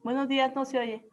Buenos días, no se oye.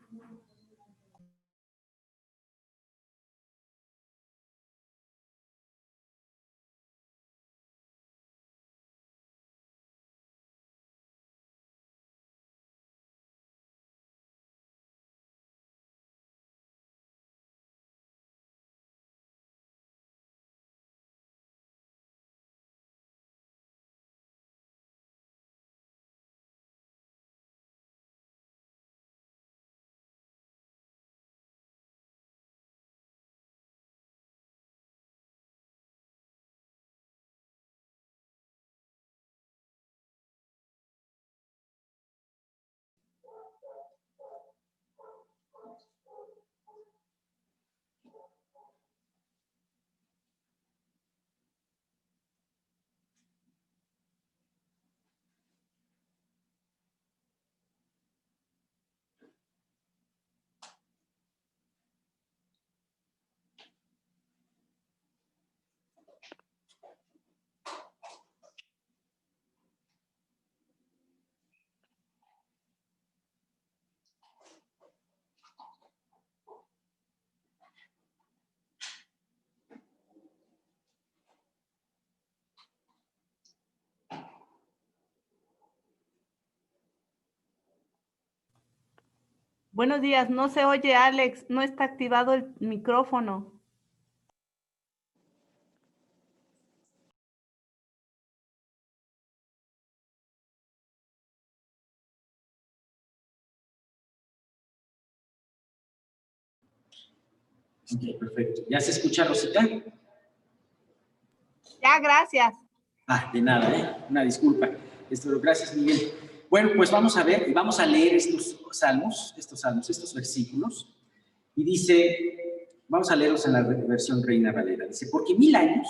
Buenos días, no se oye, Alex, no está activado el micrófono. Ok, perfecto. ¿Ya se escucha, Rosita? Ya, gracias. De nada, una disculpa. Gracias, Miguel. Bueno, pues vamos a ver y vamos a leer estos versículos. Y dice, vamos a leerlos en la versión Reina Valera. Dice, porque 1000 años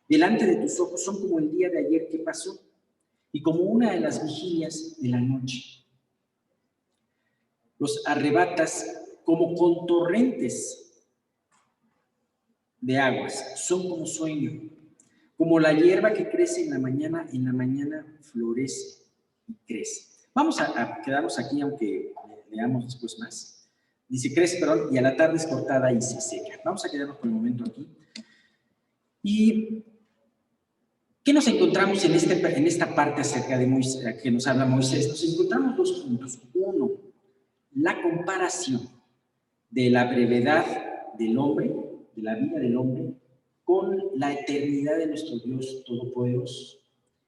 delante de tus ojos son como el día de ayer que pasó y como una de las vigilias de la noche. Los arrebatas como con torrentes de aguas, son como sueño. Como la hierba que crece en la mañana florece y crece. Vamos a quedarnos aquí, aunque leamos después más. Dice, crece, perdón, y a la tarde es cortada y se seca. Vamos a quedarnos por el momento aquí. ¿Y qué nos encontramos en esta parte acerca de Moisés, que nos habla Moisés? Nos encontramos dos puntos. Uno, la comparación de la brevedad del hombre, de la vida del hombre, con la eternidad de nuestro Dios Todopoderoso.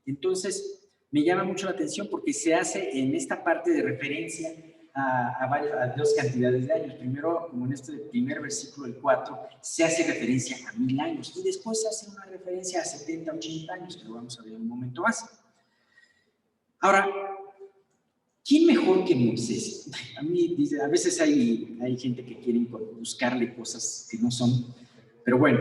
Entonces, me llama mucho la atención porque se hace en esta parte de referencia a dos cantidades de años. Primero, como en este primer versículo, el 4, se hace referencia a 1000 años y después se hace una referencia a 70, 80 años, que lo vamos a ver en un momento más. Ahora, ¿quién mejor que Moisés? A mí, dice, a veces hay gente que quiere buscarle cosas que no son, pero bueno.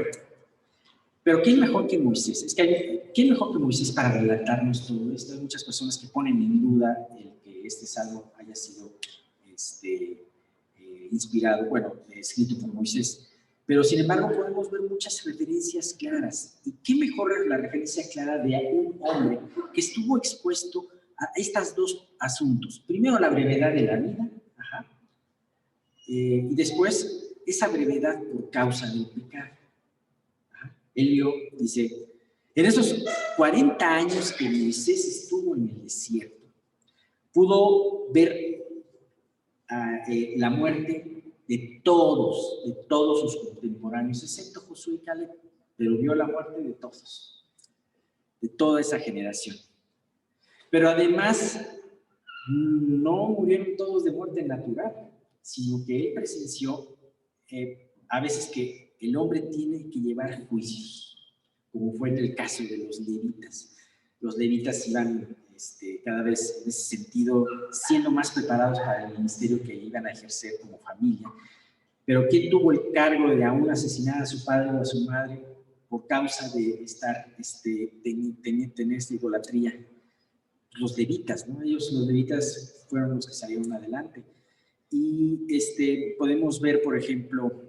Pero ¿quién mejor que Moisés? Es que ¿quién mejor que Moisés para relatarnos todo esto? Hay muchas personas que ponen en duda el que este salmo haya sido inspirado, escrito por Moisés. Pero sin embargo podemos ver muchas referencias claras. ¿Y qué mejor es la referencia clara de un hombre que estuvo expuesto a estos dos asuntos? Primero, la brevedad de la vida, y después, esa brevedad por causa del pecado. Elio dice, en esos 40 años que Moisés estuvo en el desierto, pudo ver la muerte de todos sus contemporáneos, excepto Josué y Caleb, pero vio la muerte de todos, de toda esa generación. Pero además, no murieron todos de muerte natural, sino que él presenció a veces que el hombre tiene que llevar juicios, como fue en el caso de los levitas. Los levitas iban cada vez en ese sentido siendo más preparados para el ministerio que iban a ejercer como familia. Pero ¿quién tuvo el cargo de aún asesinar a su padre o a su madre por causa de tener esta idolatría? Los levitas, ¿no? Los levitas fueron los que salieron adelante. Y podemos ver, por ejemplo,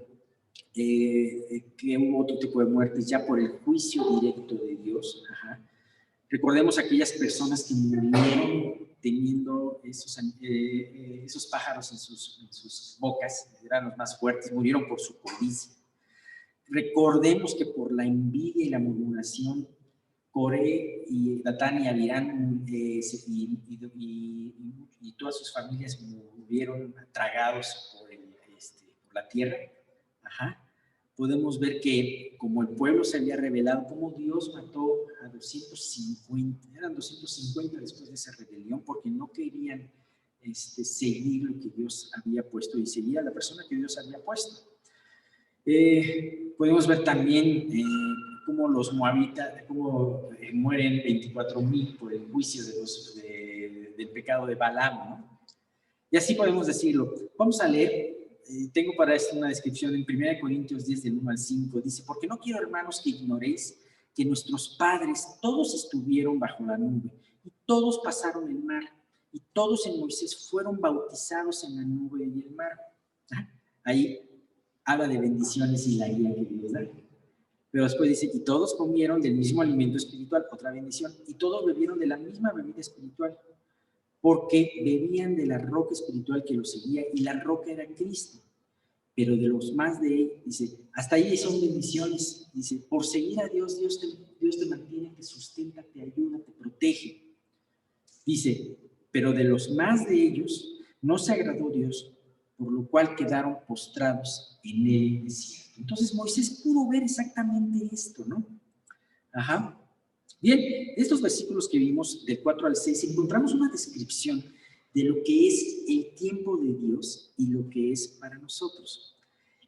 que hubo otro tipo de muertes ya por el juicio directo de Dios. Recordemos aquellas personas que murieron teniendo esos pájaros en sus bocas, eran los más fuertes, murieron por su codicia. Recordemos que por la envidia y la murmuración, Coré y Datán y Abirán y todas sus familias murieron tragados por la tierra. Ajá. Podemos ver que como el pueblo se había rebelado, como Dios mató a 250, eran 250 después de esa rebelión, porque no querían seguir lo que Dios había puesto y seguir a la persona que Dios había puesto. Podemos ver también cómo los moabitas, cómo mueren 24,000 por el juicio del pecado de Balaam, ¿no? Y así podemos decirlo. Vamos a leer, tengo para esto una descripción en 1 Corintios 10, del 1 al 5. Dice, porque no quiero, hermanos, que ignoréis que nuestros padres todos estuvieron bajo la nube, y todos pasaron el mar, y todos en Moisés fueron bautizados en la nube y el mar. Ahí habla de bendiciones y la guía que Dios da. Pero después dice, y todos comieron del mismo alimento espiritual, otra bendición, y todos bebieron de la misma bebida espiritual, porque bebían de la roca espiritual que los seguía, y la roca era Cristo. Pero de los más de él, dice, hasta ahí son bendiciones. Dice, por seguir a Dios, Dios te mantiene, te sustenta, te ayuda, te protege. Dice, pero de los más de ellos no se agradó Dios, por lo cual quedaron postrados en el desierto. Entonces Moisés pudo ver exactamente esto, ¿no? Ajá. Bien, estos versículos que vimos del 4 al 6 encontramos una descripción de lo que es el tiempo de Dios y lo que es para nosotros.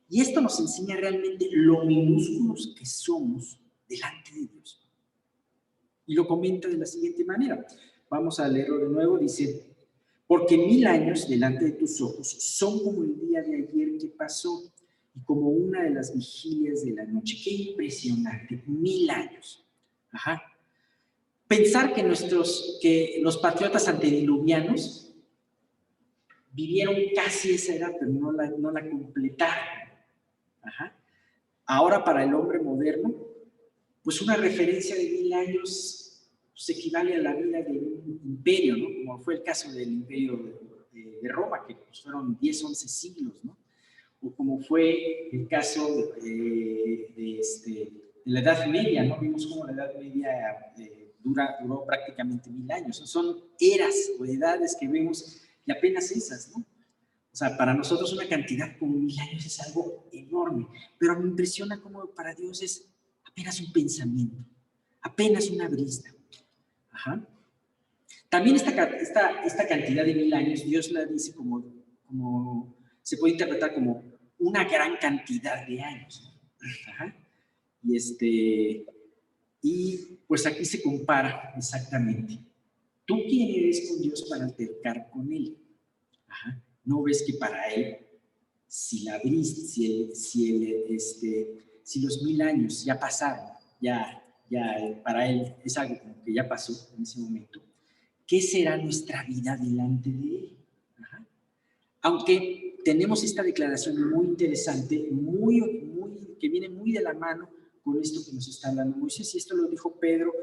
Y esto nos enseña realmente lo minúsculos que somos delante de Dios. Y lo comenta de la siguiente manera. Vamos a leerlo de nuevo. Dice, porque 1000 años delante de tus ojos son como el día de ayer que pasó y como una de las vigilias de la noche. Qué impresionante, 1000 años. Ajá. Pensar que los patriotas antediluvianos vivieron casi esa edad, pero no la completaron. Ajá. Ahora para el hombre moderno, pues una referencia de 1000 años pues equivale a la vida de un imperio, ¿no? Como fue el caso del imperio de Roma, que pues fueron 10, 11 siglos, ¿no? O como fue el caso de la Edad Media, ¿no? Vimos cómo la Edad Media duró prácticamente 1000 años. Son eras o edades que vemos y apenas esas, ¿no? O sea, para nosotros una cantidad como 1000 años es algo enorme, pero me impresiona cómo para Dios es apenas un pensamiento, apenas una brisa. Ajá. También esta cantidad de 1000 años, Dios la dice como se puede interpretar como una gran cantidad de años. Ajá. Y pues aquí se compara exactamente. ¿Tú quién eres con Dios para altercar con Él? Ajá. ¿No ves que para Él, si la brisa, si los 1000 años ya pasaron, ya para Él es algo como que ya pasó en ese momento, ¿qué será nuestra vida delante de Él? Ajá. Aunque tenemos esta declaración muy interesante, que viene muy de la mano con esto que nos está hablando Moisés, y esto lo dijo Pedro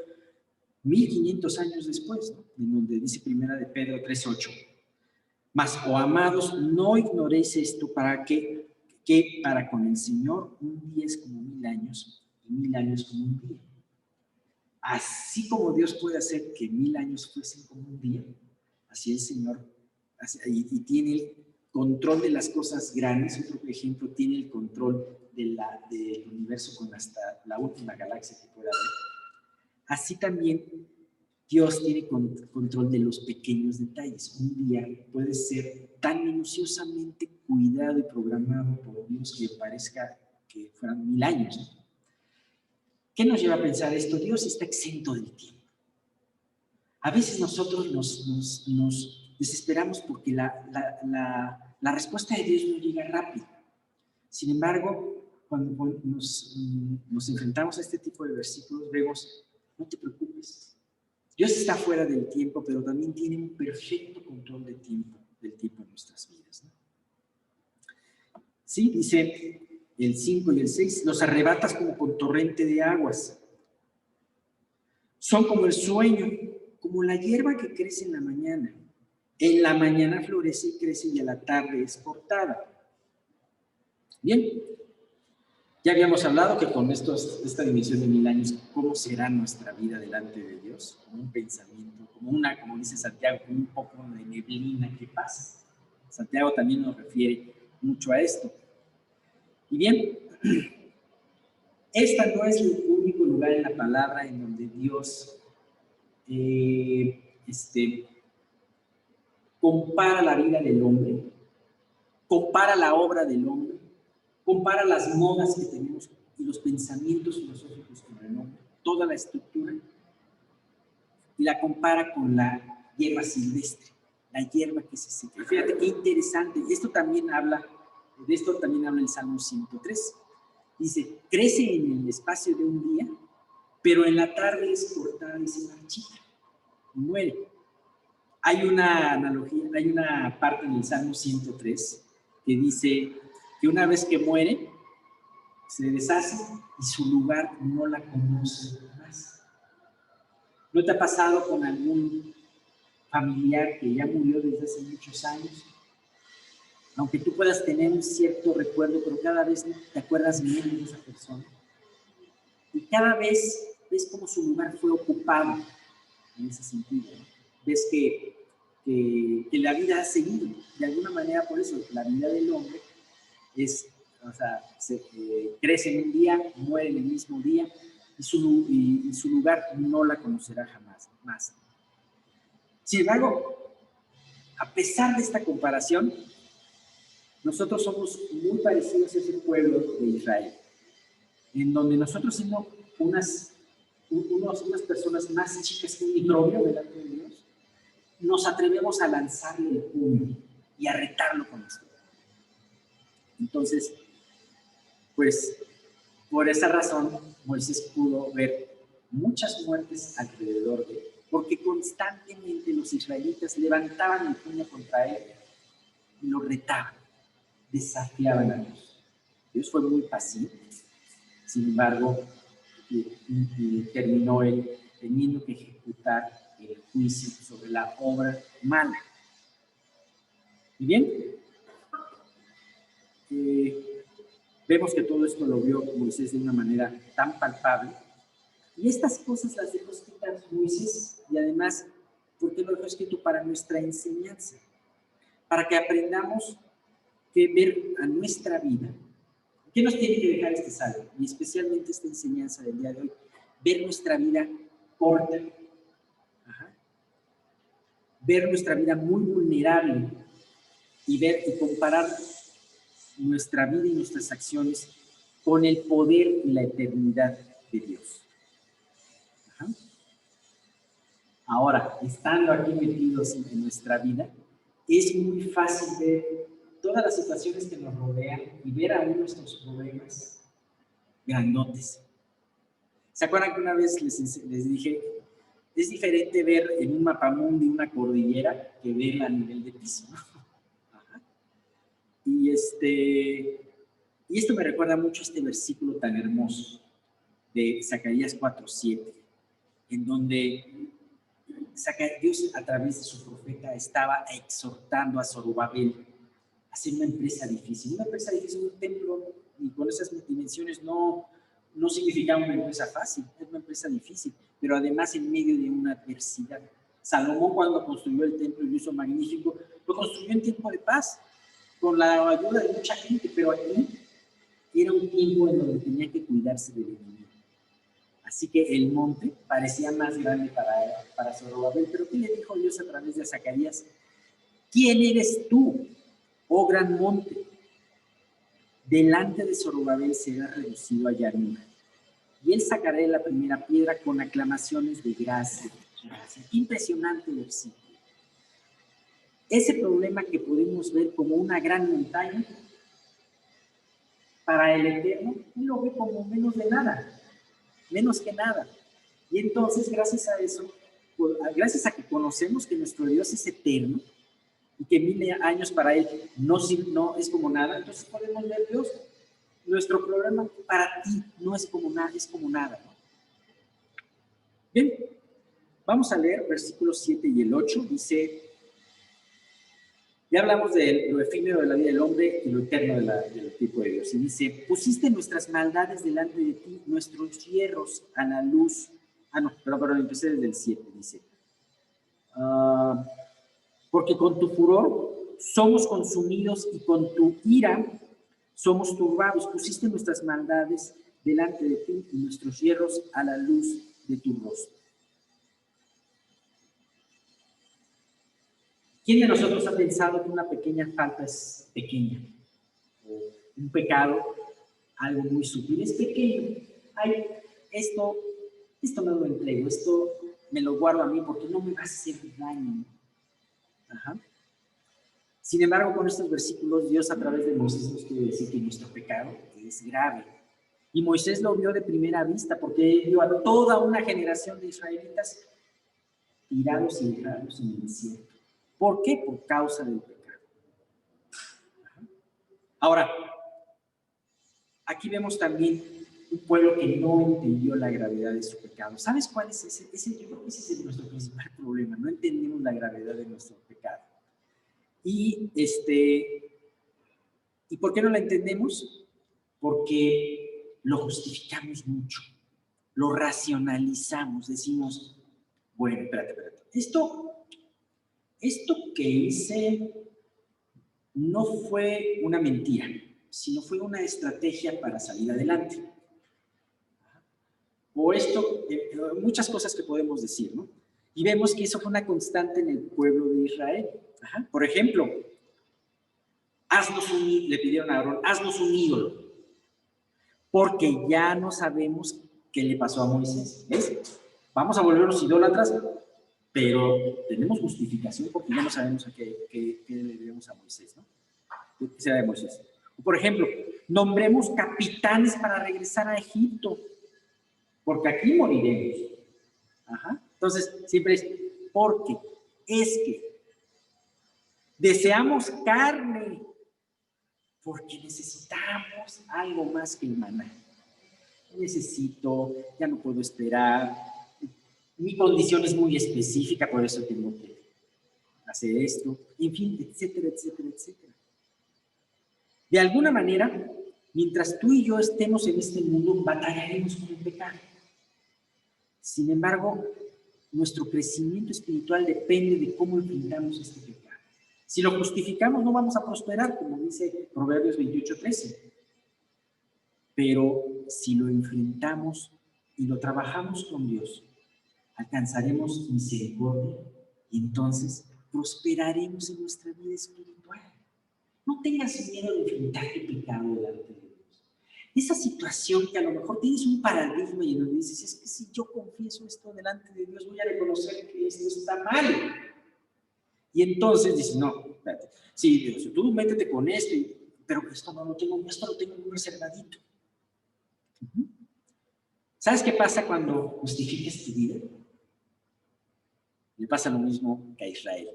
1500 años después, ¿no? En donde dice primera de Pedro 3:8. Mas, oh amados, no ignoréis esto, para que para con el Señor un día es como 1000 años y 1000 años como un día. Así como Dios puede hacer que 1000 años fuesen como un día, así el Señor y tiene el control de las cosas grandes. Otro ejemplo, tiene el control del universo con hasta la última galaxia que pueda haber. Así también Dios tiene control de los pequeños detalles. Un día puede ser tan minuciosamente cuidado y programado por Dios que parezca que fueran 1000 años. ¿Qué nos lleva a pensar esto? Dios está exento del tiempo. A veces nosotros nos desesperamos porque la respuesta de Dios no llega rápido. Sin embargo, cuando nos enfrentamos a este tipo de versículos, vemos, no te preocupes. Dios está fuera del tiempo, pero también tiene un perfecto control del tiempo en nuestras vidas, ¿no? Sí, dice el 5 y el 6, los arrebatas como con torrente de aguas. Son como el sueño, como la hierba que crece en la mañana. En la mañana florece y crece y a la tarde es cortada. Bien, ya habíamos hablado que con esta dimensión de 1000 años, ¿cómo será nuestra vida delante de Dios? Como un pensamiento, como dice Santiago, como un poco de neblina que pasa. Santiago también nos refiere mucho a esto. Y bien, esta no es el único lugar en la palabra en donde Dios compara la vida del hombre, compara la obra del hombre, compara las modas que tenemos y los pensamientos filosóficos con el hombre, toda la estructura, y la compara con la hierba silvestre, la hierba que se seca. Fíjate qué interesante, de esto también habla el Salmo 103. Dice, crece en el espacio de un día, pero en la tarde es cortada y se marchita, y muere. Hay una analogía, hay una parte en el Salmo 103 que dice que una vez que muere, se deshace y su lugar no la conoce más. ¿No te ha pasado con algún familiar que ya murió desde hace muchos años? Aunque tú puedas tener un cierto recuerdo, pero cada vez te acuerdas bien de esa persona. Y cada vez ves como su lugar fue ocupado en ese sentido, ¿no? Ves que la vida ha seguido, de alguna manera. Por eso la vida del hombre es, crece en un día, muere en el mismo día, y su lugar no la conocerá jamás más. Sin embargo, a pesar de esta comparación, nosotros somos muy parecidos a ese pueblo de Israel, en donde nosotros somos unas personas más chicas que un microbio delante de Dios, nos atrevemos a lanzarle el puño y a retarlo con esto. Entonces, pues, por esa razón, Moisés pudo ver muchas muertes alrededor de él, porque constantemente los israelitas levantaban el puño contra él y lo retaban, desafiaban a Dios. Dios fue muy paciente. Sin embargo, terminó él teniendo que ejecutar el juicio sobre la obra mala. ¿Y bien? Vemos que todo esto lo vio Moisés de una manera tan palpable. Y estas cosas las dejó escritas Moisés, y además, ¿por qué lo dejó escrito? Para nuestra enseñanza, para que aprendamos que ver a nuestra vida. ¿Qué nos tiene que dejar este salmo? Y especialmente esta enseñanza del día de hoy. Ver nuestra vida corta, ver nuestra vida muy vulnerable, y comparar nuestra vida y nuestras acciones con el poder y la eternidad de Dios. Ahora, estando aquí metidos en nuestra vida, es muy fácil ver todas las situaciones que nos rodean y ver aún nuestros problemas grandotes. ¿Se acuerdan que una vez les dije, es diferente ver en un mapamundi una cordillera que verla a nivel de piso, ¿no? Y esto me recuerda mucho a este versículo tan hermoso de Zacarías 4:7, en donde Dios, a través de su profeta, estaba exhortando a Zorobabel a hacer una empresa difícil. Una empresa difícil, un templo, y con esas dimensiones no significa una empresa fácil, es una empresa difícil, pero además en medio de una adversidad. Salomón, cuando construyó el templo, lo hizo magnífico, lo construyó en tiempo de paz, con la ayuda de mucha gente, pero aquí era un tiempo en donde tenía que cuidarse del enemigo. Así que el monte parecía más grande para Zorobabel. Pero ¿qué le dijo Dios a través de Zacarías? ¿Quién eres tú, oh gran monte? Delante de Zorobabel será reducido a llanura, y él sacará la primera piedra con aclamaciones de gracia. Impresionante versículo. Ese problema que podemos ver como una gran montaña, para el Eterno, él lo ve como menos de nada, menos que nada. Y entonces, gracias a eso, gracias a que conocemos que nuestro Dios es eterno y que 1000 años para él no es como nada, entonces podemos ver, Dios, nuestro problema para ti no es como nada, es como nada, ¿no? Bien, vamos a leer versículos 7 y el 8. Dice: Ya hablamos de lo efímero de la vida del hombre y lo eterno del tipo de Dios. Y dice, pusiste nuestras maldades delante de ti, nuestros hierros a la luz. Ah, no, perdón, empecé desde el 7, dice. Porque con tu furor somos consumidos y con tu ira somos turbados. Pusiste nuestras maldades delante de ti y nuestros hierros a la luz de tu rostro. ¿Quién de nosotros ha pensado que una pequeña falta es pequeña? O un pecado, algo muy sutil, es pequeño. Ay, esto no lo entrego, esto me lo guardo a mí porque no me va a hacer daño. Ajá. Sin embargo, con estos versículos, Dios a través de Moisés nos quiere decir que nuestro pecado es grave. Y Moisés lo vio de primera vista porque él vio a toda una generación de israelitas tirados y dejados en el desierto. ¿Por qué? Por causa del pecado. Ahora, aquí vemos también un pueblo que no entendió la gravedad de su pecado. ¿Sabes cuál es ese? Yo creo que ese es nuestro principal problema. No entendemos la gravedad de nuestro pecado. ¿Y por qué no la entendemos? Porque lo justificamos mucho, lo racionalizamos, decimos, bueno, espérate. Esto que hice no fue una mentira, sino fue una estrategia para salir adelante. O muchas cosas que podemos decir, ¿no? Y vemos que eso fue una constante en el pueblo de Israel. Ajá. Por ejemplo, le pidieron a Aarón, haznos un ídolo, porque ya no sabemos qué le pasó a Moisés. ¿Ves? Vamos a volvernos idólatras, pero tenemos justificación porque ya no sabemos a qué le debemos a Moisés, ¿no? ¿Qué será de Moisés? Por ejemplo, nombremos capitanes para regresar a Egipto, porque aquí moriremos. Ajá. Entonces, siempre es porque, es que deseamos carne, porque necesitamos algo más que el maná. Necesito, ya no puedo esperar, mi condición es muy específica, por eso tengo que hacer esto, en fin, etcétera. De alguna manera, mientras tú y yo estemos en este mundo, batallaremos con el pecado. Sin embargo, nuestro crecimiento espiritual depende de cómo enfrentamos este pecado. Si lo justificamos, no vamos a prosperar, como dice Proverbios 28:13. Pero si lo enfrentamos y lo trabajamos con Dios, alcanzaremos misericordia y entonces prosperaremos en nuestra vida espiritual. No tengas miedo de enfrentar tu pecado delante de Dios. Esa situación que a lo mejor tienes un paradigma y donde dices, es que si yo confieso esto delante de Dios, voy a reconocer que esto está mal. Y entonces dices, no, espérate, sí, Dios, tú métete con esto, pero esto no lo tengo, esto lo tengo muy reservadito. ¿Sabes qué pasa cuando justificas tu vida? Le pasa lo mismo que a Israel.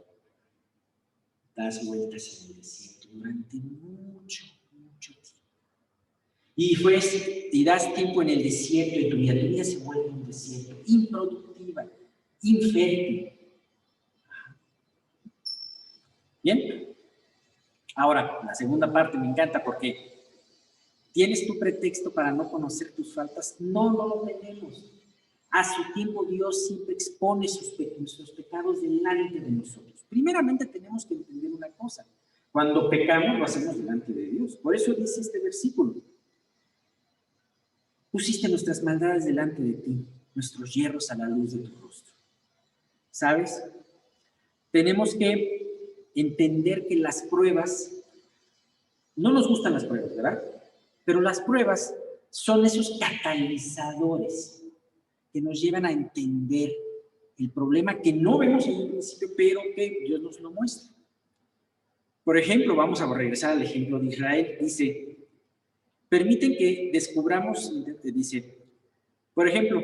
Das vueltas en el desierto durante mucho tiempo. Y das tiempo en el desierto y tu vida se vuelve un desierto, improductiva, infértil. ¿Bien? Ahora, la segunda parte me encanta porque ¿tienes tu pretexto para no conocer tus faltas? No lo tenemos. A su tiempo Dios siempre expone nuestros pecados delante de nosotros. Primeramente tenemos que entender una cosa. Cuando pecamos lo hacemos delante de Dios. Por eso dice este versículo. Pusiste nuestras maldades delante de ti, nuestros hierros a la luz de tu rostro. ¿Sabes? Tenemos que entender que las pruebas, no nos gustan las pruebas, ¿verdad? Pero las pruebas son esos catalizadores que nos llevan a entender el problema que no vemos en el principio, pero que Dios nos lo muestra. Por ejemplo, vamos a regresar al ejemplo de Israel. Dice, permiten que descubramos, dice, por ejemplo,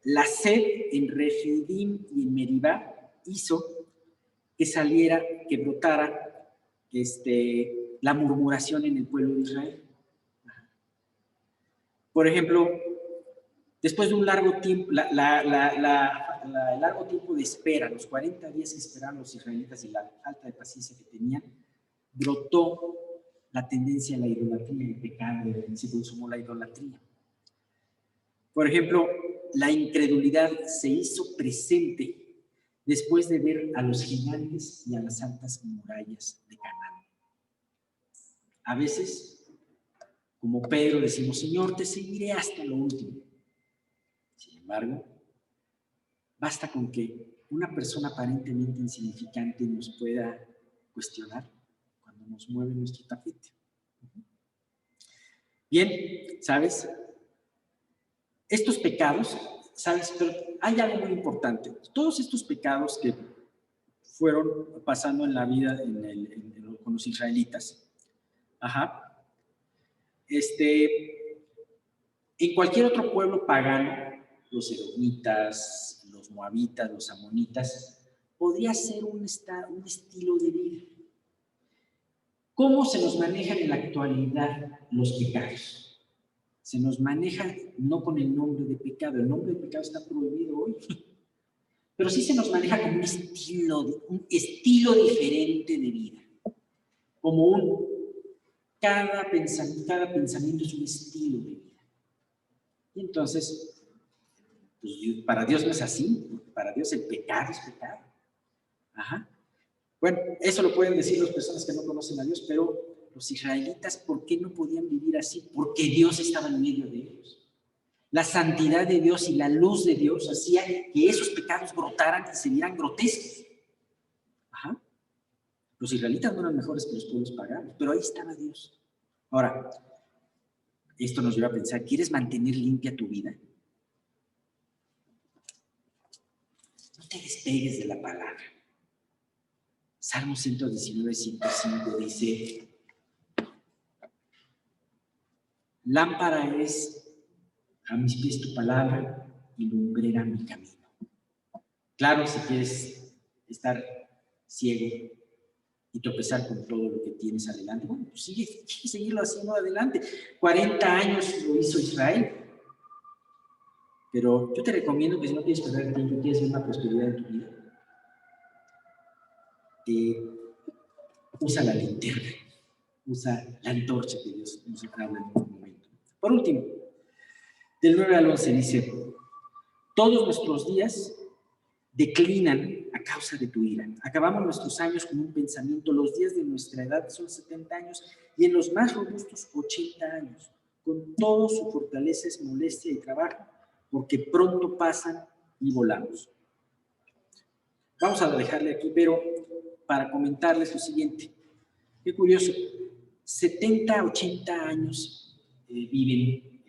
la sed en Refidim y en Meribá hizo que brotara la murmuración en el pueblo de Israel. Por ejemplo, después de un largo tiempo, el largo tiempo de espera, los 40 días que esperaban los israelitas y la falta de paciencia que tenían, brotó la tendencia a la idolatría, el pecado, se consumó la idolatría. Por ejemplo, la incredulidad se hizo presente después de ver a los gigantes y a las altas murallas de Canaán. A veces, como Pedro, decimos, Señor, te seguiré hasta lo último. Sin embargo, basta con que una persona aparentemente insignificante nos pueda cuestionar cuando nos mueve nuestro tapete. Bien, ¿sabes? Estos pecados, ¿sabes? Pero hay algo muy importante. Todos estos pecados que fueron pasando en la vida con los israelitas, en cualquier otro pueblo pagano, los edomitas, los moabitas, los amonitas, podría ser un estilo de vida. ¿Cómo se nos manejan en la actualidad los pecados? Se nos maneja no con el nombre de pecado, el nombre de pecado está prohibido hoy, pero sí se nos maneja como un estilo diferente de vida, como cada pensamiento es un estilo de vida. Y entonces, pues, para Dios no es así, porque para Dios el pecado es pecado. Bueno, eso lo pueden decir las personas que no conocen a Dios, pero los israelitas, ¿por qué no podían vivir así? Porque Dios estaba en medio de ellos. La santidad de Dios y la luz de Dios hacía que esos pecados brotaran y se vieran grotescos. Los israelitas no eran mejores que los pueblos paganos, pero ahí estaba Dios. Ahora, esto nos lleva a pensar, ¿quieres mantener limpia tu vida? No te despegues de la palabra. Salmo 119, 105 dice, lámpara es a mis pies tu palabra y lumbrera mi camino. Claro, si quieres estar ciego y tropezar con todo lo que tienes adelante, bueno, pues seguirlo haciendo adelante. 40 años lo hizo Israel. Pero yo te recomiendo que si no quieres perder tiempo y quieres ver una prosperidad en tu vida, usa la linterna, usa la antorcha que Dios nos habla en un momento. Por último, del 9 al 11 dice, todos nuestros días declinan a causa de tu ira. Acabamos nuestros años con un pensamiento, los días de nuestra edad son 70 años y en los más robustos 80 años. Con todo su fortaleza es molestia y trabajo, porque pronto pasan y volamos. Vamos a dejarle aquí, pero para comentarles lo siguiente. Qué curioso, 70, 80 años viven,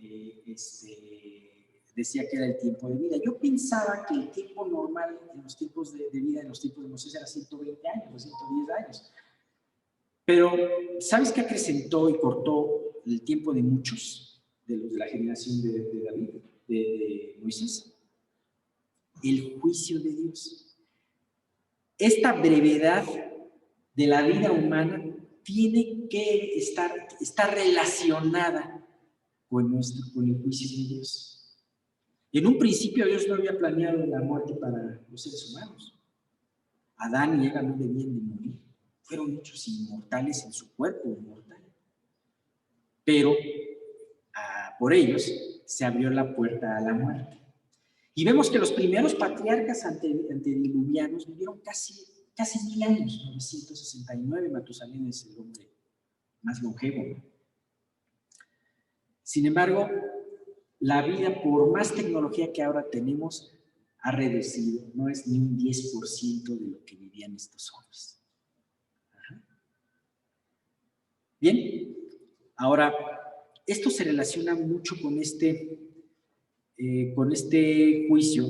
decía que era el tiempo de vida. Yo pensaba que el tiempo normal en los tiempos de vida, en los tiempos de Moisés, era 120 años o 110 años. Pero, ¿sabes qué acrecentó y cortó el tiempo de muchos, de los de la generación de David, de Moisés? El juicio de Dios. Esta brevedad de la vida humana tiene que estar relacionada con el juicio de Dios. En un principio Dios no había planeado la muerte para los seres humanos. Adán y Eva no debían de morir. Fueron hechos inmortales en su cuerpo mortal. Pero por ellos se abrió la puerta a la muerte. Y vemos que los primeros patriarcas antediluvianos vivieron casi 1000 años, 969, Matusalén es el hombre más longevo. Sin embargo, la vida, por más tecnología que ahora tenemos, ha reducido, no es ni un 10% de lo que vivían estos hombres. Bien, ahora, esto se relaciona mucho con este juicio.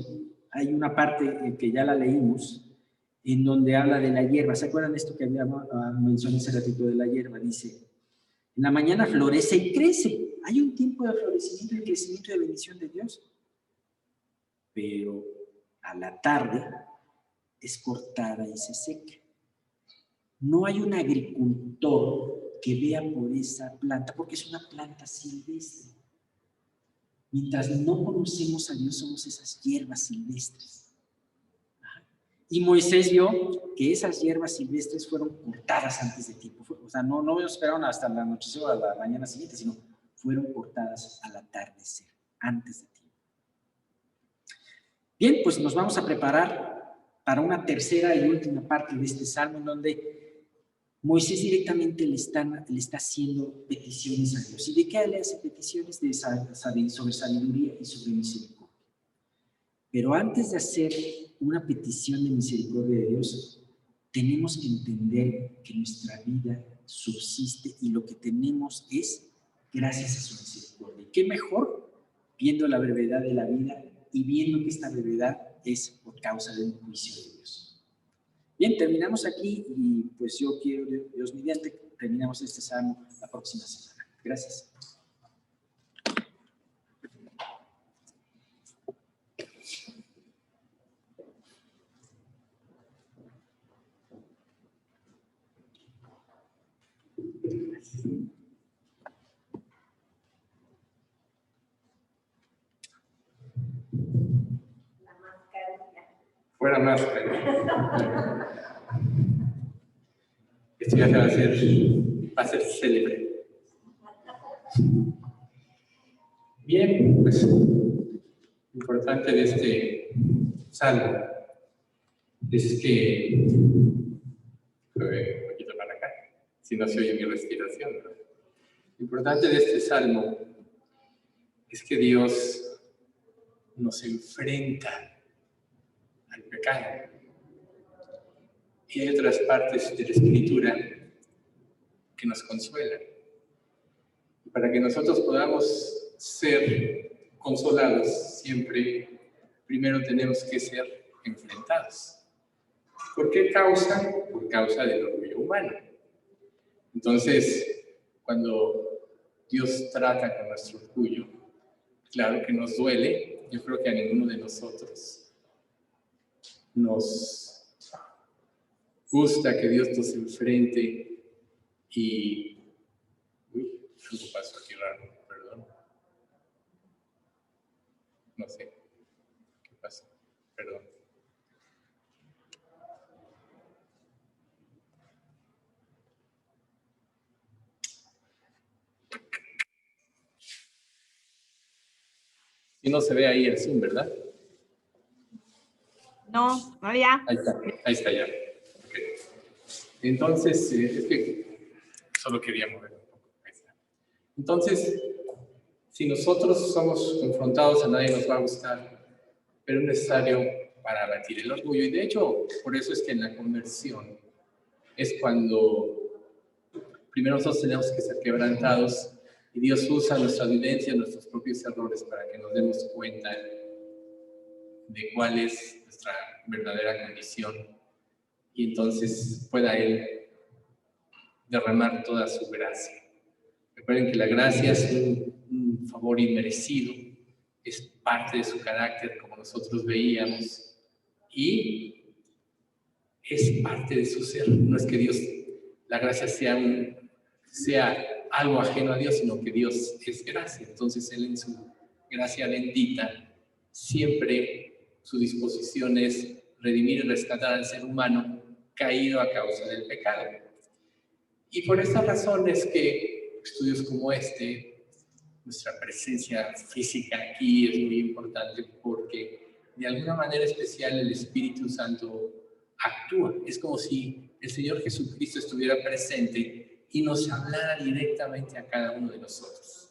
Hay una parte que ya la leímos, en donde habla de la hierba. ¿Se acuerdan de esto que había mencionado hace ratito de la hierba? Dice, en la mañana florece y crece. Hay un tiempo de florecimiento y crecimiento y de bendición de Dios. Pero a la tarde es cortada y se seca. No hay un agricultor que vea por esa planta, porque es una planta silvestre. Mientras no conocemos a Dios, somos esas hierbas silvestres. Y Moisés vio que esas hierbas silvestres fueron cortadas antes de tiempo. O sea, no esperaron hasta la anochecer o a la mañana siguiente, sino fueron cortadas al atardecer, antes de tiempo. Bien, pues nos vamos a preparar para una tercera y última parte de este salmo, en donde Moisés directamente le está haciendo peticiones a Dios. ¿Y de qué le hace peticiones? Sobre sabiduría y sobre misericordia. Pero antes de hacer una petición de misericordia de Dios, tenemos que entender que nuestra vida subsiste y lo que tenemos es gracias a su misericordia. ¿Y qué mejor? Viendo la brevedad de la vida y viendo que esta brevedad es por causa de un juicio de Dios. Bien, terminamos aquí y pues yo quiero, Dios mediante, terminamos este salmo la próxima semana. Gracias. Fuera máscara. Esto ya va a ser célebre. Bien, pues lo importante de este salmo es que un poquito para acá, si no se oye mi respiración, ¿no? Lo importante de este salmo es que Dios nos enfrenta al pecado. Y hay otras partes de la Escritura que nos consuelan. Y para que nosotros podamos ser consolados siempre, primero tenemos que ser enfrentados. ¿Por qué causa? Por causa del orgullo humano. Entonces, cuando Dios trata con nuestro orgullo, claro que nos duele. Yo creo que a ninguno de nosotros nos gusta que Dios nos enfrente y... Uy, algo pasó aquí raro, perdón. No sé qué pasó, perdón. Y no se ve ahí el Zoom, ¿verdad? No, ya. Ahí está ya. Okay. Entonces, es que solo quería mover un poco. Ahí está. Entonces, si nosotros somos confrontados, a nadie nos va a gustar, pero es necesario para abatir el orgullo. Y de hecho, por eso es que en la conversión es cuando primero nosotros tenemos que ser quebrantados y Dios usa nuestra vivencia, nuestros propios errores para que nos demos cuenta de cuál es nuestra verdadera condición y entonces pueda Él derramar toda su gracia. Recuerden que la gracia es un favor inmerecido, es parte de su carácter, como nosotros veíamos, y es parte de su ser. No es que Dios, la gracia sea algo ajeno a Dios, sino que Dios es gracia. Entonces Él en su gracia bendita, siempre su disposición es redimir y rescatar al ser humano caído a causa del pecado. Y por esta razón es que estudios como este, nuestra presencia física aquí es muy importante porque de alguna manera especial el Espíritu Santo actúa. Es como si el Señor Jesucristo estuviera presente y nos hablara directamente a cada uno de nosotros.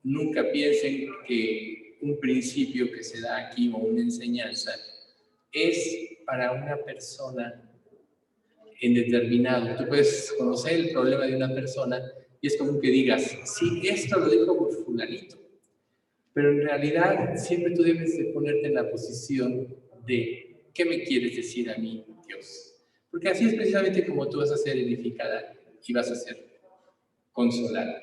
Nunca piensen que un principio que se da aquí o una enseñanza es para una persona en determinado. Tú puedes conocer el problema de una persona y es como que digas, sí, esto lo dijo por fulanito. Pero en realidad siempre tú debes de ponerte en la posición de ¿qué me quieres decir a mí, Dios? Porque así es precisamente como tú vas a ser edificada y vas a ser consolada.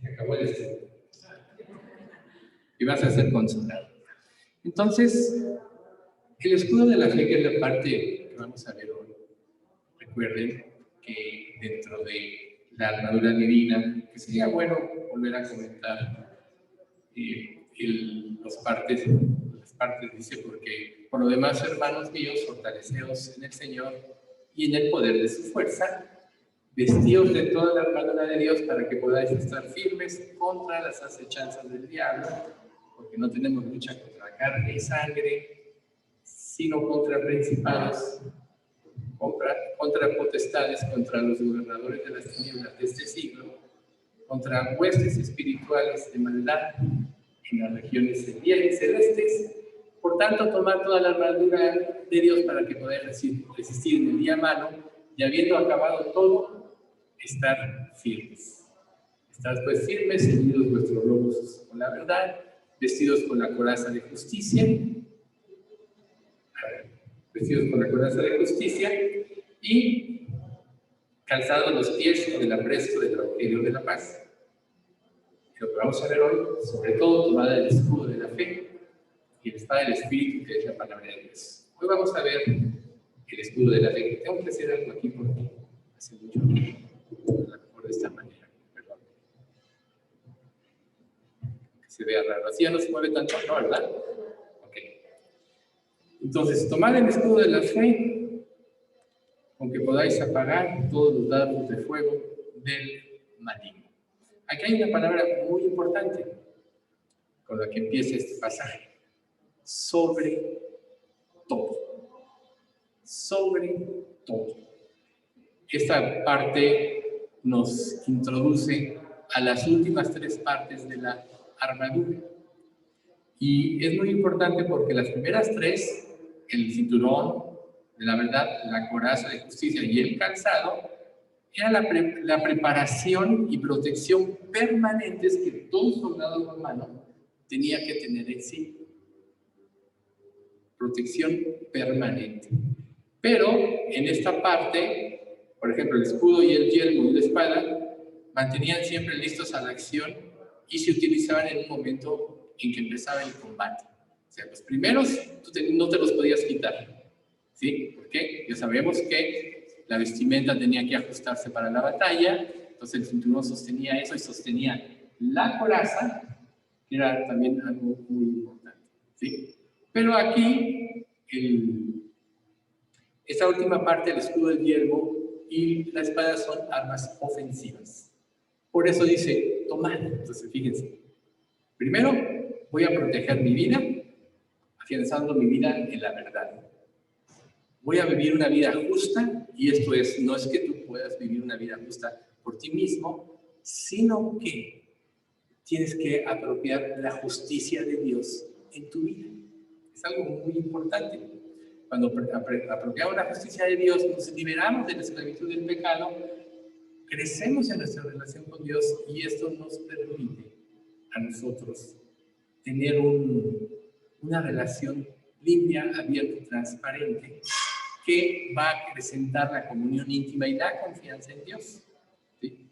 Se acabó el estudio. Y vas a ser consolado. Entonces, el escudo de la fe, que es la parte que vamos a ver hoy, recuerden que dentro de la armadura divina, que sería bueno volver a comentar las partes, dice, porque por lo demás, hermanos míos, fortaleceos en el Señor y en el poder de su fuerza, vestíos de toda la armadura de Dios para que podáis estar firmes contra las acechanzas del diablo, porque no tenemos lucha contra carne y sangre, sino contra principados, contra potestades, contra los gobernadores de las tinieblas de este siglo, contra huestes espirituales de maldad en las regiones celestes. Por tanto, tomad toda la armadura de Dios para que podáis resistir en el día malo, y habiendo acabado todo, estar firmes. Estad pues firmes, ceñidos vuestros lomos con la verdad, vestidos con la coraza de justicia, y calzados los pies con el apresto del evangelio de la paz. Lo que vamos a ver hoy, sobre todo, tomada el escudo de la fe y la espada del Espíritu, que es la palabra de Dios. Hoy vamos a ver el escudo de la fe. Tengo que hacer algo aquí porque hace mucho, a lo mejor de esta manera, perdón. Que se vea raro. Así ya no se mueve tanto, ¿no? ¿Verdad? Ok. Entonces, tomad el escudo de la fe, con que podáis apagar todos los dardos de fuego del maligno. Aquí hay una palabra muy importante con la que empieza este pasaje. Sobre todo. Sobre todo. Esta parte nos introduce a las últimas tres partes de la armadura. Y es muy importante porque las primeras tres, el cinturón de la verdad, la coraza de justicia y el calzado, era la preparación y protección permanentes que todo soldado romano tenía que tener en sí. Protección permanente. Pero en esta parte, por ejemplo, el escudo y el yelmo y la espada mantenían siempre listos a la acción y se utilizaban en un momento en que empezaba el combate. O sea, los primeros no te los podías quitar. ¿Sí? ¿Por qué? Ya sabemos que la vestimenta tenía que ajustarse para la batalla, entonces el cinturón sostenía eso y sostenía la coraza, que era también algo muy importante. ¿Sí? Pero aquí, esta última parte, el escudo del yelmo y la espada son armas ofensivas. Por eso dice, tomad. Entonces, fíjense. Primero, voy a proteger mi vida, afianzando mi vida en la verdad. Voy a vivir una vida justa, y esto no es que tú puedas vivir una vida justa por ti mismo, sino que tienes que apropiar la justicia de Dios en tu vida. Es algo muy importante. Cuando apropiamos la justicia de Dios, nos liberamos de la esclavitud del pecado, crecemos en nuestra relación con Dios, y esto nos permite a nosotros tener una relación limpia, abierta y transparente, que va a acrecentar la comunión íntima y la confianza en Dios. ¿Sí?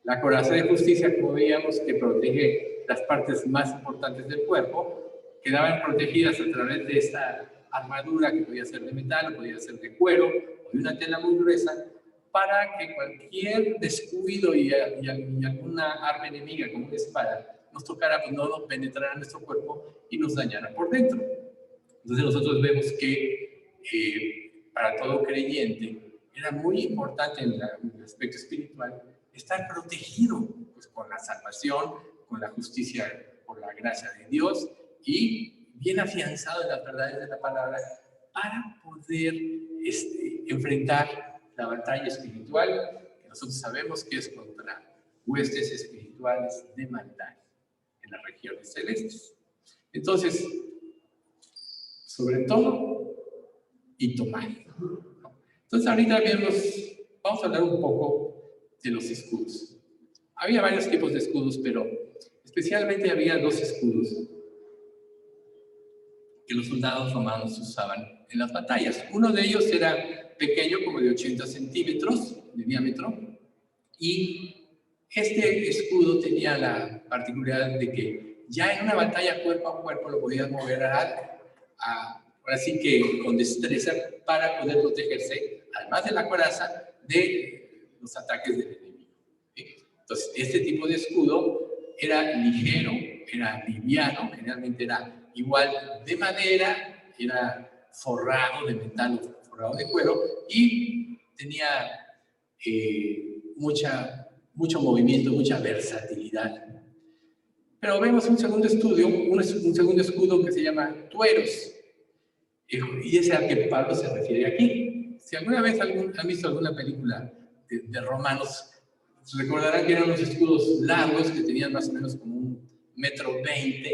La coraza de justicia, como veíamos, que protege las partes más importantes del cuerpo, quedaban protegidas a través de esta armadura, que podía ser de metal, o podía ser de cuero, o de una tela muy gruesa, para que cualquier descuido y alguna arma enemiga, como una espada, nos tocara, pues no penetrara en nuestro cuerpo y nos dañara por dentro. Entonces nosotros vemos que para todo creyente era muy importante en el aspecto espiritual estar protegido, pues, con la salvación, con la justicia, por la gracia de Dios, y bien afianzado en las verdades de la palabra para poder enfrentar la batalla espiritual, que nosotros sabemos que es contra huestes espirituales de maldad en las regiones celestes. Entonces, sobre todo, y tomar. Entonces, ahorita vamos a hablar un poco de los escudos. Había varios tipos de escudos, pero especialmente había dos escudos que los soldados romanos usaban en las batallas. Uno de ellos era pequeño, como de 80 centímetros de diámetro, y este escudo tenía la particularidad de que ya en una batalla cuerpo a cuerpo lo podías mover ahora sí que con destreza, para poder protegerse, además de la coraza, de los ataques del enemigo. Entonces, este tipo de escudo era ligero, era liviano, generalmente era igual de madera, era forrado de metal o forrado de cuero y tenía mucho movimiento, mucha versatilidad. Pero vemos un segundo estudio, un segundo escudo que se llama tueros, y es al que Pablo se refiere aquí. Si alguna vez han visto alguna película de romanos, recordarán que eran unos escudos largos que tenían más o menos como 1,20 m,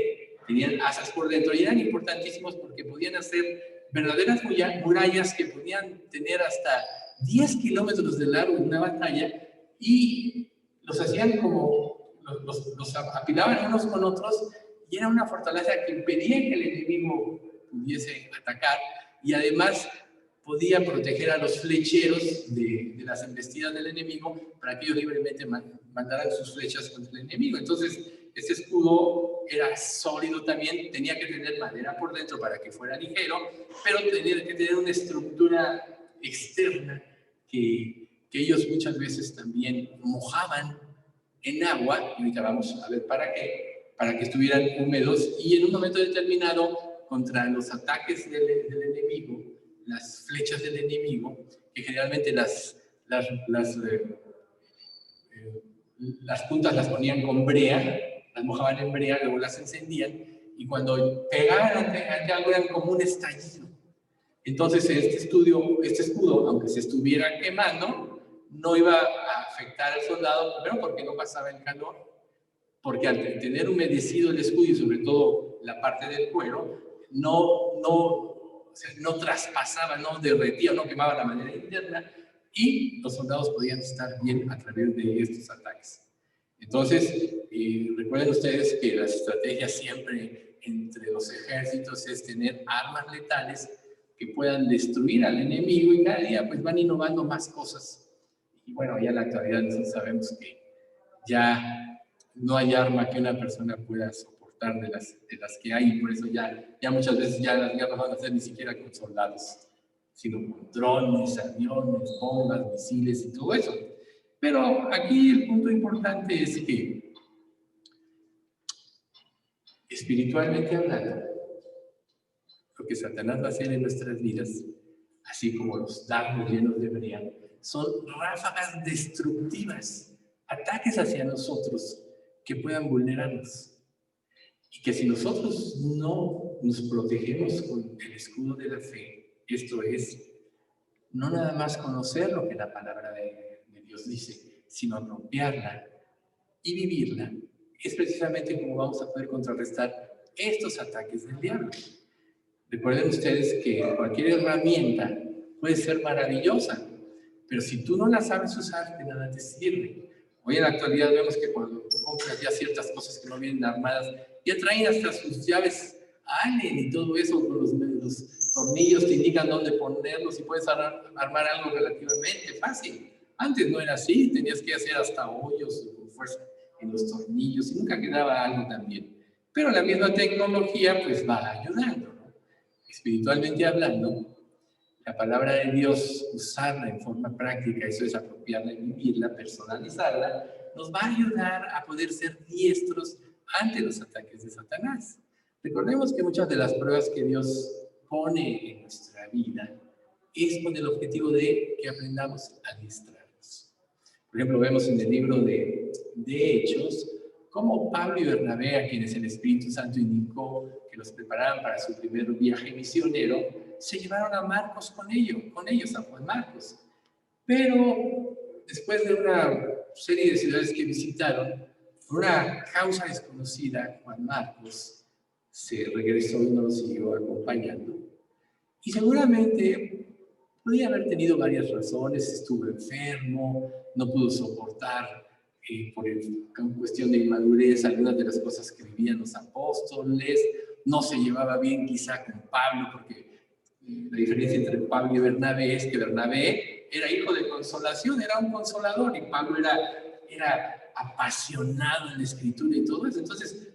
tenían asas por dentro y eran importantísimos porque podían hacer verdaderas murallas que podían tener hasta 10 kilómetros de largo en una batalla, y los hacían como, los apilaban unos con otros, y era una fortaleza que impedía que el enemigo pudiese atacar, y además podía proteger a los flecheros de las embestidas del enemigo para que ellos libremente mandaran sus flechas contra el enemigo. Entonces, este escudo era sólido también, tenía que tener madera por dentro para que fuera ligero, pero tenía que tener una estructura externa que ellos muchas veces también mojaban en agua, y ahorita vamos a ver para que estuvieran húmedos, y en un momento determinado, contra los ataques del enemigo, las flechas del enemigo, que generalmente las puntas las ponían con brea, las mojaban en brea, luego las encendían, y cuando pegaban ante algo eran como un estallido. Entonces este escudo, aunque se estuviera quemando, no iba a afectar al soldado, primero porque no pasaba el calor, porque al tener humedecido el escudo y sobre todo la parte del cuero, no traspasaba, no derretía, no quemaba la madera interna, y los soldados podían estar bien a través de estos ataques. Entonces, recuerden ustedes que las estrategias siempre entre los ejércitos es tener armas letales que puedan destruir al enemigo, y cada día pues van innovando más cosas. Y bueno, ya en la actualidad nosotros sabemos que ya no hay arma que una persona pueda soportar de las que hay, y por eso ya muchas veces ya las guerras van a ser ni siquiera con soldados, sino con drones, aviones, bombas, misiles y todo eso. Pero aquí el punto importante es que, espiritualmente hablando, lo que Satanás va a hacer en nuestras vidas, así como los dardos llenos de brea, son ráfagas destructivas, ataques hacia nosotros que puedan vulnerarnos. Y que si nosotros no nos protegemos con el escudo de la fe, esto es, no nada más conocer lo que la palabra de Dios dice, sino apropiarla y vivirla, es precisamente como vamos a poder contrarrestar estos ataques del diablo. Recuerden ustedes que cualquier herramienta puede ser maravillosa, pero si tú no la sabes usar, de nada te sirve. Hoy en la actualidad vemos que cuando tú compras ya ciertas cosas que no vienen armadas, ya traen hasta sus llaves Allen y todo eso, con los tornillos te indican dónde ponerlos, y puedes armar algo relativamente fácil. Antes no era así, tenías que hacer hasta hoyos con fuerza en los tornillos y nunca quedaba algo tan bien. Pero la misma tecnología pues va ayudando, ¿no? Espiritualmente hablando, la palabra de Dios, usarla en forma práctica, eso es apropiarla y vivirla, personalizarla, nos va a ayudar a poder ser diestros ante los ataques de Satanás. Recordemos que muchas de las pruebas que Dios pone en nuestra vida es con el objetivo de que aprendamos a adiestrarnos. Por ejemplo, vemos en el libro de Hechos cómo Pablo y Bernabé, a quienes el Espíritu Santo indicó que los prepararan para su primer viaje misionero, se llevaron a Marcos con ellos, a Juan Marcos. Pero después de una serie de ciudades que visitaron, por una causa desconocida, Juan Marcos se regresó y no los siguió acompañando. Y seguramente podía haber tenido varias razones: estuvo enfermo, no pudo soportar por cuestión de inmadurez algunas de las cosas que vivían los apóstoles, no se llevaba bien quizá con Pablo, porque la diferencia entre Pablo y Bernabé es que Bernabé era hijo de consolación, era un consolador, y Pablo era apasionado en la escritura y todo eso. Entonces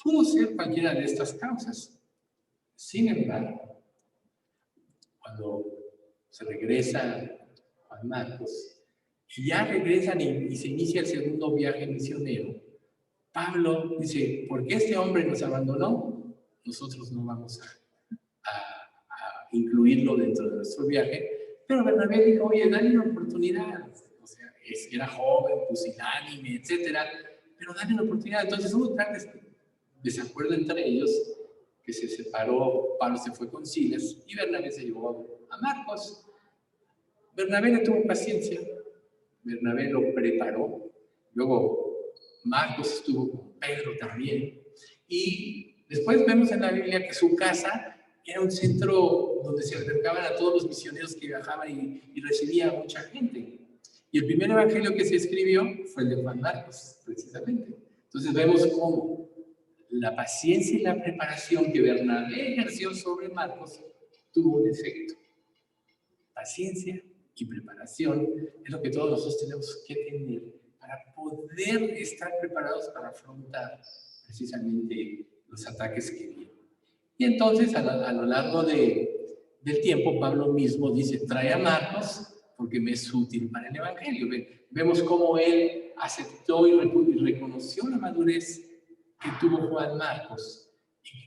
pudo ser cualquiera de estas causas. Sin embargo, cuando se regresa Juan Marcos y ya regresan y se inicia el segundo viaje misionero, Pablo dice, ¿por qué este hombre nos abandonó? Nosotros no vamos a incluirlo dentro de nuestro viaje. Pero Bernabé dijo, oye, dale una oportunidad. O sea, era joven, pusilánime, etcétera, pero dale una oportunidad. Entonces hubo tal desacuerdo entre ellos que se separó, Pablo se fue con Silas y Bernabé se llevó a Marcos. Bernabé le tuvo paciencia, Bernabé lo preparó, luego Marcos estuvo con Pedro también, y después vemos en la Biblia que su casa era un centro donde se albergaban a todos los misioneros que viajaban y recibía a mucha gente. Y el primer evangelio que se escribió fue el de Juan Marcos, precisamente. Entonces vemos cómo la paciencia y la preparación que Bernabé ejerció sobre Marcos tuvo un efecto. Paciencia y preparación es lo que todos nosotros tenemos que tener para poder estar preparados para afrontar precisamente los ataques que vienen. Y entonces a lo largo del tiempo Pablo mismo dice, trae a Marcos porque me es útil para el evangelio. Vemos cómo él aceptó y reconoció la madurez que tuvo Juan Marcos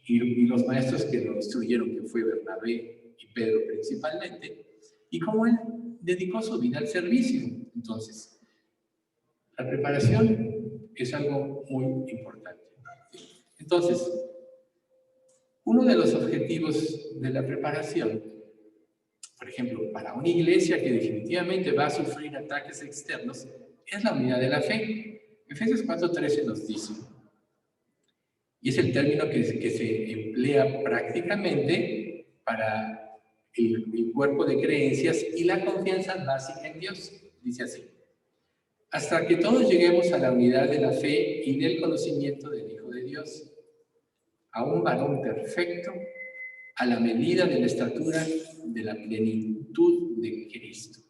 y los maestros que lo instruyeron, que fue Bernabé y Pedro principalmente, y cómo él dedicó su vida al servicio. Entonces, la preparación es algo muy importante. Entonces, uno de los objetivos de la preparación, por ejemplo, para una iglesia que definitivamente va a sufrir ataques externos, es la unidad de la fe. Efesios 4:13 nos dice, y es el término que se emplea prácticamente para el cuerpo de creencias y la confianza básica en Dios. Dice así, hasta que todos lleguemos a la unidad de la fe y del conocimiento del Hijo de Dios, a un varón perfecto, a la medida de la estatura de la plenitud de Cristo.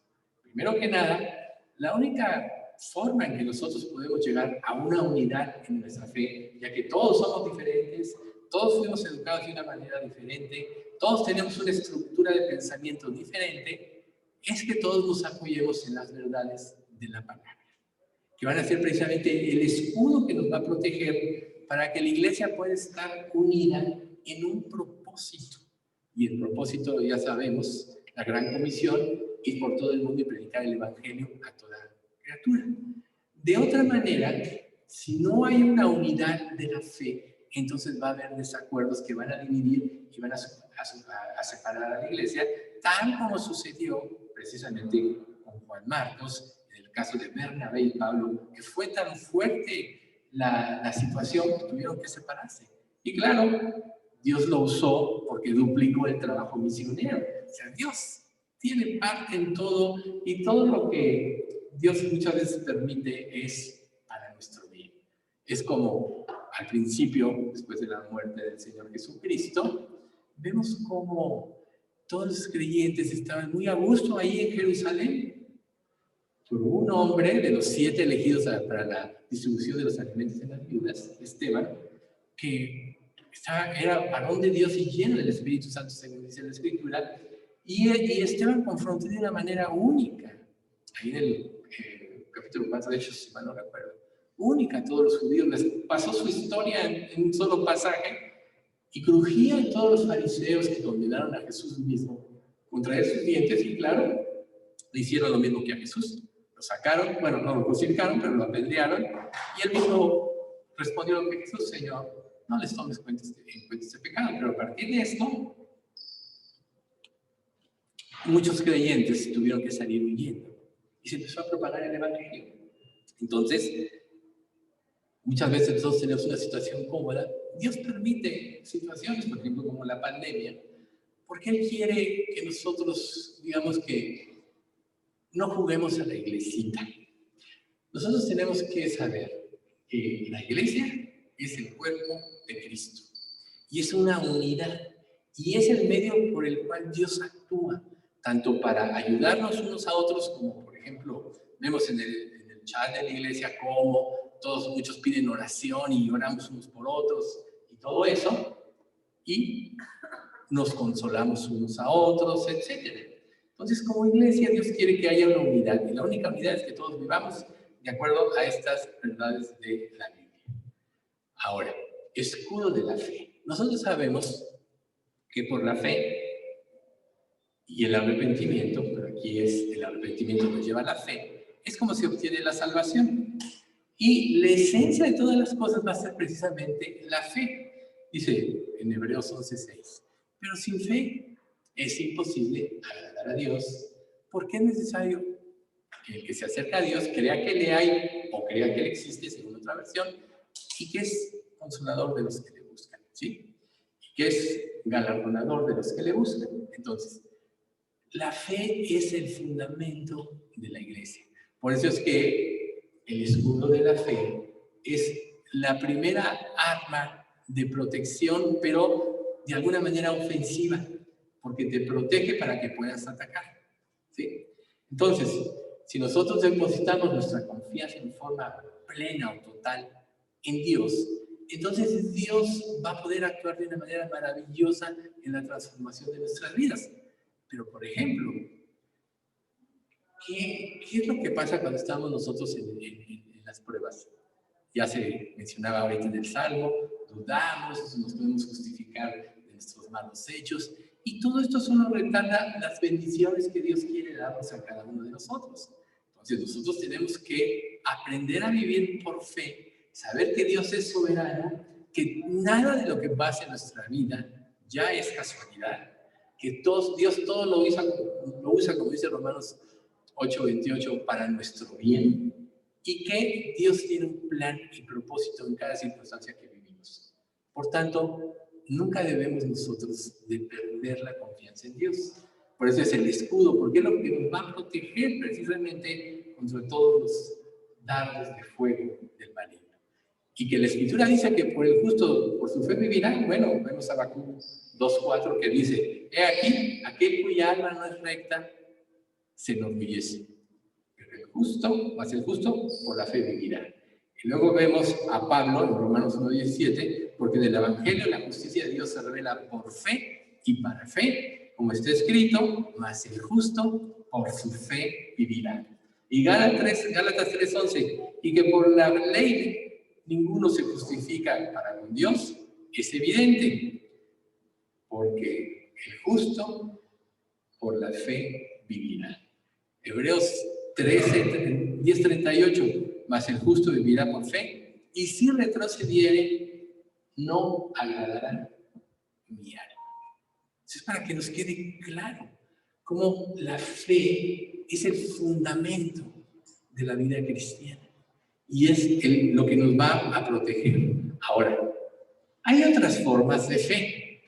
Primero que nada, la única forma en que nosotros podemos llegar a una unidad en nuestra fe, ya que todos somos diferentes, todos fuimos educados de una manera diferente, todos tenemos una estructura de pensamiento diferente, es que todos nos apoyemos en las verdades de la palabra, que van a ser precisamente el escudo que nos va a proteger para que la iglesia pueda estar unida en un propósito. Y el propósito, ya sabemos, la gran comisión, ir por todo el mundo y predicar el evangelio a toda criatura. De otra manera, si no hay una unidad de la fe, entonces va a haber desacuerdos que van a dividir y van a separar a la iglesia, tal como sucedió precisamente con Juan Marcos, en el caso de Bernabé y Pablo, que fue tan fuerte la situación que tuvieron que separarse. Y claro, Dios lo usó porque duplicó el trabajo misionero. O sea, Dios tiene parte en todo y todo lo que Dios muchas veces permite es para nuestro bien. Es como al principio, después de la muerte del Señor Jesucristo, vemos cómo todos los creyentes estaban muy a gusto ahí en Jerusalén. Pero un hombre de los 7 elegidos para la distribución de los alimentos en las viudas, Esteban, que era varón de Dios y lleno del Espíritu Santo, según dice la Escritura, y Esteban confrontó de una manera única, ahí en el capítulo 4 de Hechos, si mal no recuerdo, única a todos los judíos, les pasó su historia en un solo pasaje, y crujía en todos los fariseos que condenaron a Jesús mismo, contraer sus dientes, y claro, le hicieron lo mismo que a Jesús. Lo sacaron, bueno, no lo crucificaron, pero lo apedrearon, y él mismo respondió que Jesús, Señor, no les tomes en cuenta este pecado, pero a partir de esto, muchos creyentes tuvieron que salir huyendo, y se empezó a propagar el evangelio. Entonces, muchas veces nosotros tenemos una situación cómoda. Dios permite situaciones, por ejemplo, como la pandemia, porque Él quiere que nosotros, digamos que, no juguemos a la iglesita. Nosotros tenemos que saber que la iglesia es el cuerpo de Cristo y es una unidad y es el medio por el cual Dios actúa, tanto para ayudarnos unos a otros, como por ejemplo vemos en el chat de la iglesia cómo muchos piden oración y oramos unos por otros y todo eso, y nos consolamos unos a otros, etc. Entonces, como iglesia, Dios quiere que haya una unidad, y la única unidad es que todos vivamos de acuerdo a estas verdades de la Biblia. Ahora, escudo de la fe. Nosotros sabemos que por la fe y el arrepentimiento, pero aquí es el arrepentimiento que lleva a la fe, es como se obtiene la salvación. Y la esencia de todas las cosas va a ser precisamente la fe. Dice en Hebreos 11:6, pero sin fe es imposible agradar a Dios, porque es necesario que el que se acerca a Dios crea que le hay o crea que él existe, según otra versión, y que es consolador de los que le buscan, ¿sí? Y que es galardonador de los que le buscan. Entonces, la fe es el fundamento de la iglesia. Por eso es que el escudo de la fe es la primera arma de protección, pero de alguna manera ofensiva, porque te protege para que puedas atacar, ¿sí? Entonces, si nosotros depositamos nuestra confianza en forma plena o total en Dios, entonces Dios va a poder actuar de una manera maravillosa en la transformación de nuestras vidas. Pero, por ejemplo, ¿qué es lo que pasa cuando estamos nosotros en las pruebas? Ya se mencionaba ahorita en el Salmo, dudamos, nos podemos justificar de nuestros malos hechos, y todo esto solo retarda las bendiciones que Dios quiere darnos a cada uno de nosotros. Entonces nosotros tenemos que aprender a vivir por fe, saber que Dios es soberano, que nada de lo que pasa en nuestra vida ya es casualidad, que Dios todo lo usa, como dice Romanos 8:28, para nuestro bien, y que Dios tiene un plan y propósito en cada circunstancia que vivimos. Por tanto, nunca debemos nosotros de perder la confianza en Dios. Por eso es el escudo, porque es lo que nos va a proteger precisamente contra todos los dardos de fuego del maligno. Y que la Escritura dice que por el justo, por su fe vivirá. Bueno, vemos a Habacuc 2:4 que dice, he aquí, aquel cuya alma no es recta, se enorgullece. Pero el justo, más el justo, por la fe vivirá. Y luego vemos a Pablo en Romanos 1:17, porque del Evangelio la justicia de Dios se revela por fe y para fe, como está escrito, mas el justo por su fe vivirá. Y Gálatas 3:11, y que por la ley ninguno se justifica para con Dios, es evidente, porque el justo por la fe vivirá. Hebreos 10:38, mas el justo vivirá por fe, y si retrocediere, no agradará mi alma. Eso es para que nos quede claro cómo la fe es el fundamento de la vida cristiana y es lo que nos va a proteger. Ahora, hay otras formas de fe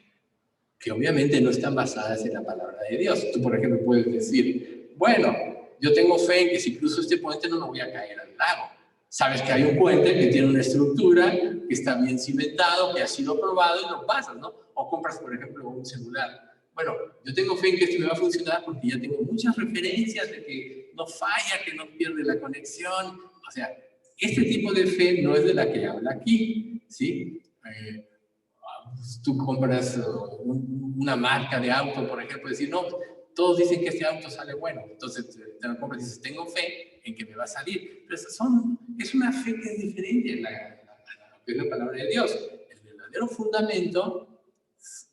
que obviamente no están basadas en la palabra de Dios. Tú, por ejemplo, puedes decir, bueno, yo tengo fe en que si cruzo este puente no me voy a caer al lago. Sabes que hay un puente que tiene una estructura, que está bien cimentado, que ha sido probado y lo pasas, ¿no? O compras, por ejemplo, un celular. Bueno, yo tengo fe en que esto me va a funcionar porque ya tengo muchas referencias de que no falla, que no pierde la conexión. O sea, este tipo de fe no es de la que habla aquí, ¿sí? Tú compras una marca de auto, por ejemplo, y decir, no, todos dicen que este auto sale bueno, entonces te lo compras y dices, tengo fe en que me va a salir, pero es una fe que es diferente a lo que es la palabra de Dios. El verdadero fundamento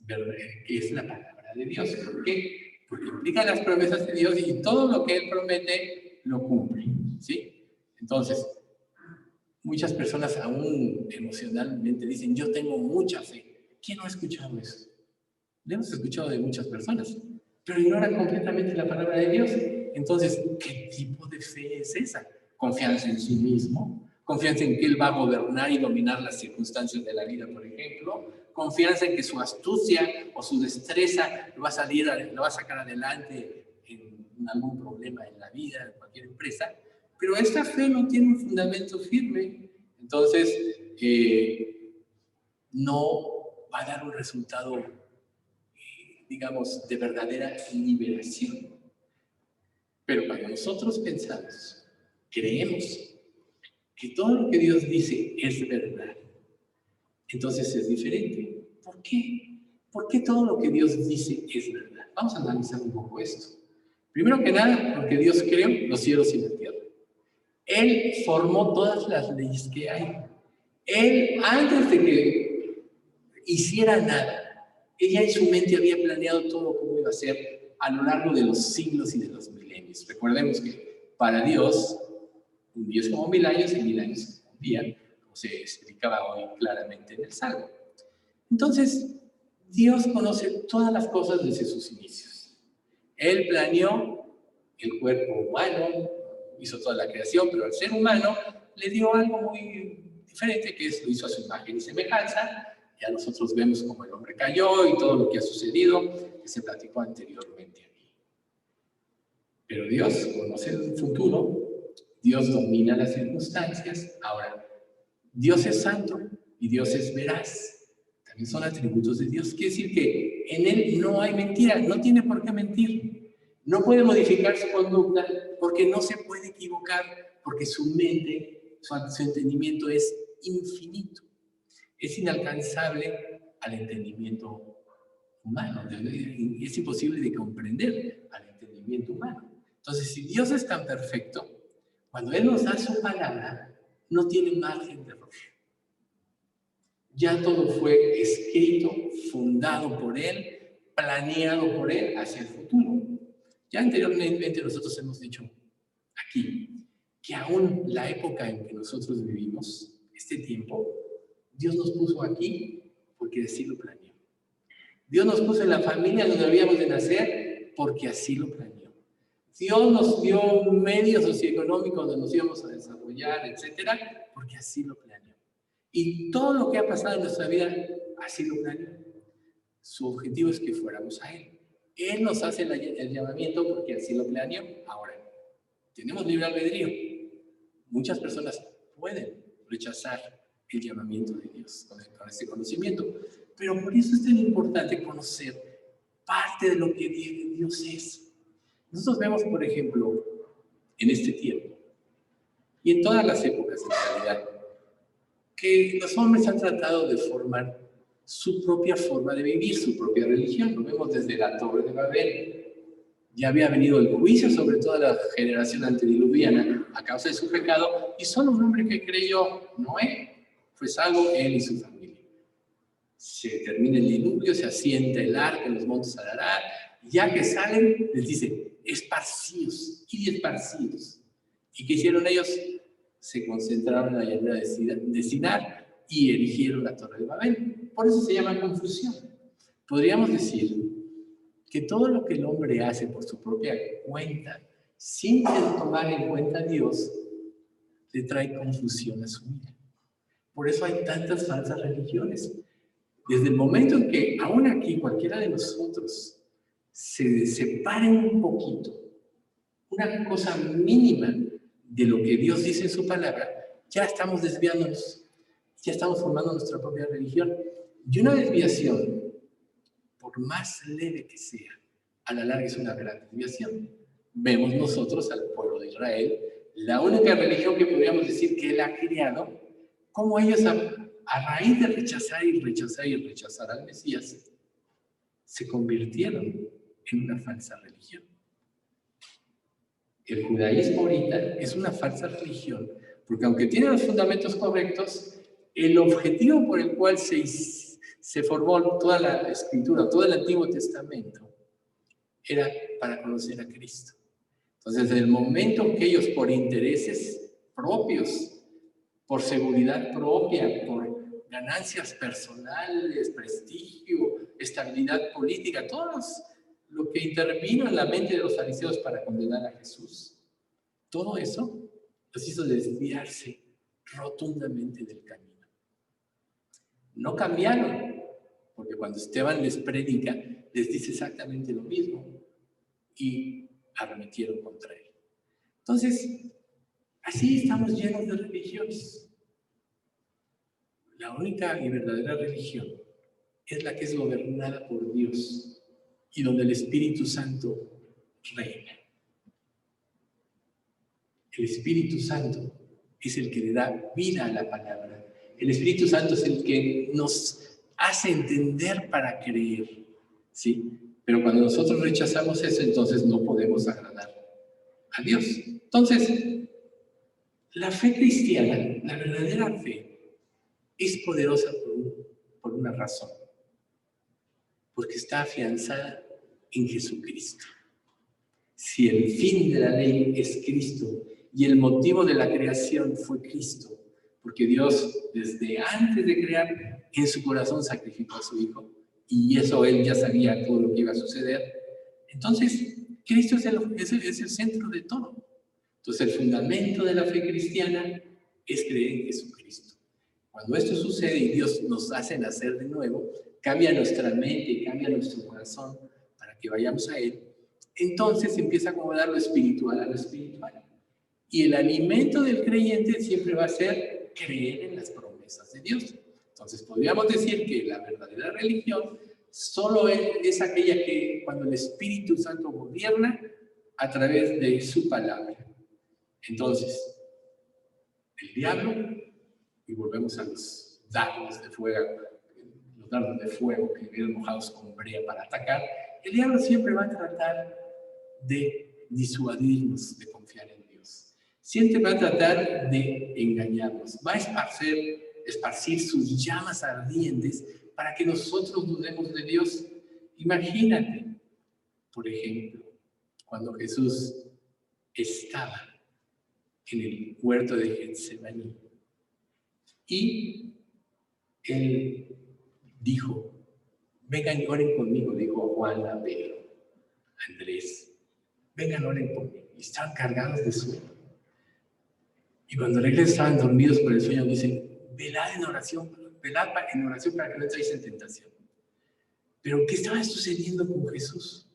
que es la palabra de Dios. ¿Por qué? Porque implica las promesas de Dios y todo lo que Él promete lo cumple, ¿sí? Entonces, muchas personas aún emocionalmente dicen, yo tengo mucha fe. ¿Quién no ha escuchado eso? Lo hemos escuchado de muchas personas, pero ignoran completamente la palabra de Dios. Entonces, ¿qué tipo de fe es esa? ¿Confianza en sí mismo? ¿Confianza en que Él va a gobernar y dominar las circunstancias de la vida, por ejemplo? ¿Confianza en que su astucia o su destreza lo va a sacar adelante en algún problema en la vida, en cualquier empresa? Pero esta fe no tiene un fundamento firme, entonces no va a dar un resultado, digamos, de verdadera liberación. Pero cuando nosotros pensamos, creemos que todo lo que Dios dice es verdad, entonces es diferente. ¿Por qué? ¿Por qué todo lo que Dios dice es verdad? Vamos a analizar un poco esto. Primero que nada, porque Dios creó los cielos y la tierra. Él formó todas las leyes que hay. Él, antes de que hiciera nada, ella en su mente había planeado todo cómo iba a ser a lo largo de los siglos y de los milenios. Recordemos que para Dios, un día es como 1000 años y 1000 años es como un día, como se explicaba hoy claramente en el Salmo. Entonces, Dios conoce todas las cosas desde sus inicios. Él planeó el cuerpo humano, hizo toda la creación, pero al ser humano le dio algo muy diferente, que es lo hizo a su imagen y semejanza. Ya nosotros vemos cómo el hombre cayó y todo lo que ha sucedido, que se platicó anteriormente aquí. Pero Dios conoce el futuro, Dios domina las circunstancias. Ahora, Dios es santo y Dios es veraz. También son atributos de Dios. Quiere decir que en Él no hay mentira, no tiene por qué mentir. No puede modificar su conducta porque no se puede equivocar, porque su mente, su entendimiento es infinito. Es inalcanzable al entendimiento humano. Es imposible de comprender al entendimiento humano. Entonces, si Dios es tan perfecto, cuando Él nos da su palabra, no tiene margen de error. Ya todo fue escrito, fundado por Él, planeado por Él hacia el futuro. Ya anteriormente nosotros hemos dicho aquí que aún la época en que nosotros vivimos, este tiempo, Dios nos puso aquí porque así lo planeó. Dios nos puso en la familia donde habíamos de nacer porque así lo planeó. Dios nos dio medios socioeconómicos donde nos íbamos a desarrollar, etcétera, porque así lo planeó. Y todo lo que ha pasado en nuestra vida, así lo planeó. Su objetivo es que fuéramos a Él. Él nos hace el llamamiento porque así lo planeó. Ahora, tenemos libre albedrío. Muchas personas pueden rechazar el llamamiento de Dios con este conocimiento. Pero por eso es tan importante conocer parte de lo que Dios es. Nosotros vemos, por ejemplo, en este tiempo y en todas las épocas en realidad, que los hombres han tratado de formar su propia forma de vivir, su propia religión. Lo vemos desde la Torre de Babel. Ya había venido el juicio sobre toda la generación antediluviana a causa de su pecado, y solo un hombre que creyó, Noé, fue salvo, él y su familia. Se termina el diluvio, se asienta el arca en los montes Ararat, y ya que salen, les dice, esparcidos, y esparcidos. ¿Y qué hicieron ellos? Se concentraron en la llanura de Sinar y erigieron la Torre de Babel. Por eso se llama confusión. Podríamos decir que todo lo que el hombre hace por su propia cuenta, sin tomar en cuenta a Dios, le trae confusión a su vida. Por eso hay tantas falsas religiones. Desde el momento en que, aún aquí, cualquiera de nosotros se separe un poquito, una cosa mínima de lo que Dios dice en su palabra, ya estamos desviándonos, ya estamos formando nuestra propia religión. Y una desviación, por más leve que sea, a la larga es una gran desviación. Vemos nosotros al pueblo de Israel, la única religión que podríamos decir que Él ha creado, como ellos a raíz de rechazar y rechazar y rechazar al Mesías, se convirtieron en una falsa religión. El judaísmo ahorita es una falsa religión, porque aunque tiene los fundamentos correctos, el objetivo por el cual se formó toda la escritura, todo el Antiguo Testamento, era para conocer a Cristo. Entonces, desde el momento que ellos, por intereses propios, por seguridad propia, por ganancias personales, prestigio, estabilidad política, todo lo que intervino en la mente de los fariseos para condenar a Jesús, todo eso los hizo desviarse rotundamente del camino. No cambiaron, porque cuando Esteban les predica, les dice exactamente lo mismo y arremetieron contra él. Entonces, así estamos llenos de religiones. La única y verdadera religión es la que es gobernada por Dios y donde el Espíritu Santo reina. El Espíritu Santo es el que le da vida a la palabra. El Espíritu Santo es el que nos hace entender para creer, ¿sí? Pero cuando nosotros rechazamos eso, entonces no podemos agradar a Dios. Entonces, la fe cristiana, la verdadera fe, es poderosa por una razón. Porque está afianzada en Jesucristo. Si el fin de la ley es Cristo y el motivo de la creación fue Cristo, porque Dios desde antes de crear en su corazón sacrificó a su Hijo y eso Él ya sabía todo lo que iba a suceder, entonces Cristo es el centro de todo. Entonces el fundamento de la fe cristiana es creer en Jesucristo. Cuando esto sucede y Dios nos hace nacer de nuevo, cambia nuestra mente y cambia nuestro corazón para que vayamos a Él, entonces empieza a acomodar lo espiritual a lo espiritual. Y el alimento del creyente siempre va a ser creer en las promesas de Dios. Entonces podríamos decir que la verdadera religión solo es aquella que cuando el Espíritu Santo gobierna a través de su palabra. Entonces, el diablo, y volvemos a los dardos de fuego que vienen mojados con brea para atacar, el diablo siempre va a tratar de disuadirnos de confiar en Dios. Siempre va a tratar de engañarnos. Va a esparcir sus llamas ardientes para que nosotros dudemos de Dios. Imagínate, por ejemplo, cuando Jesús estaba en el huerto de Getsemaní y Él dijo, vengan y oren conmigo, dijo a Juan, a Pedro, a Andrés, vengan, oren conmigo. Y estaban cargados de sueño. Y cuando la iglesia estaban dormidos por el sueño, dicen, velad en oración para que no entréis en tentación. Pero ¿qué estaba sucediendo con Jesús?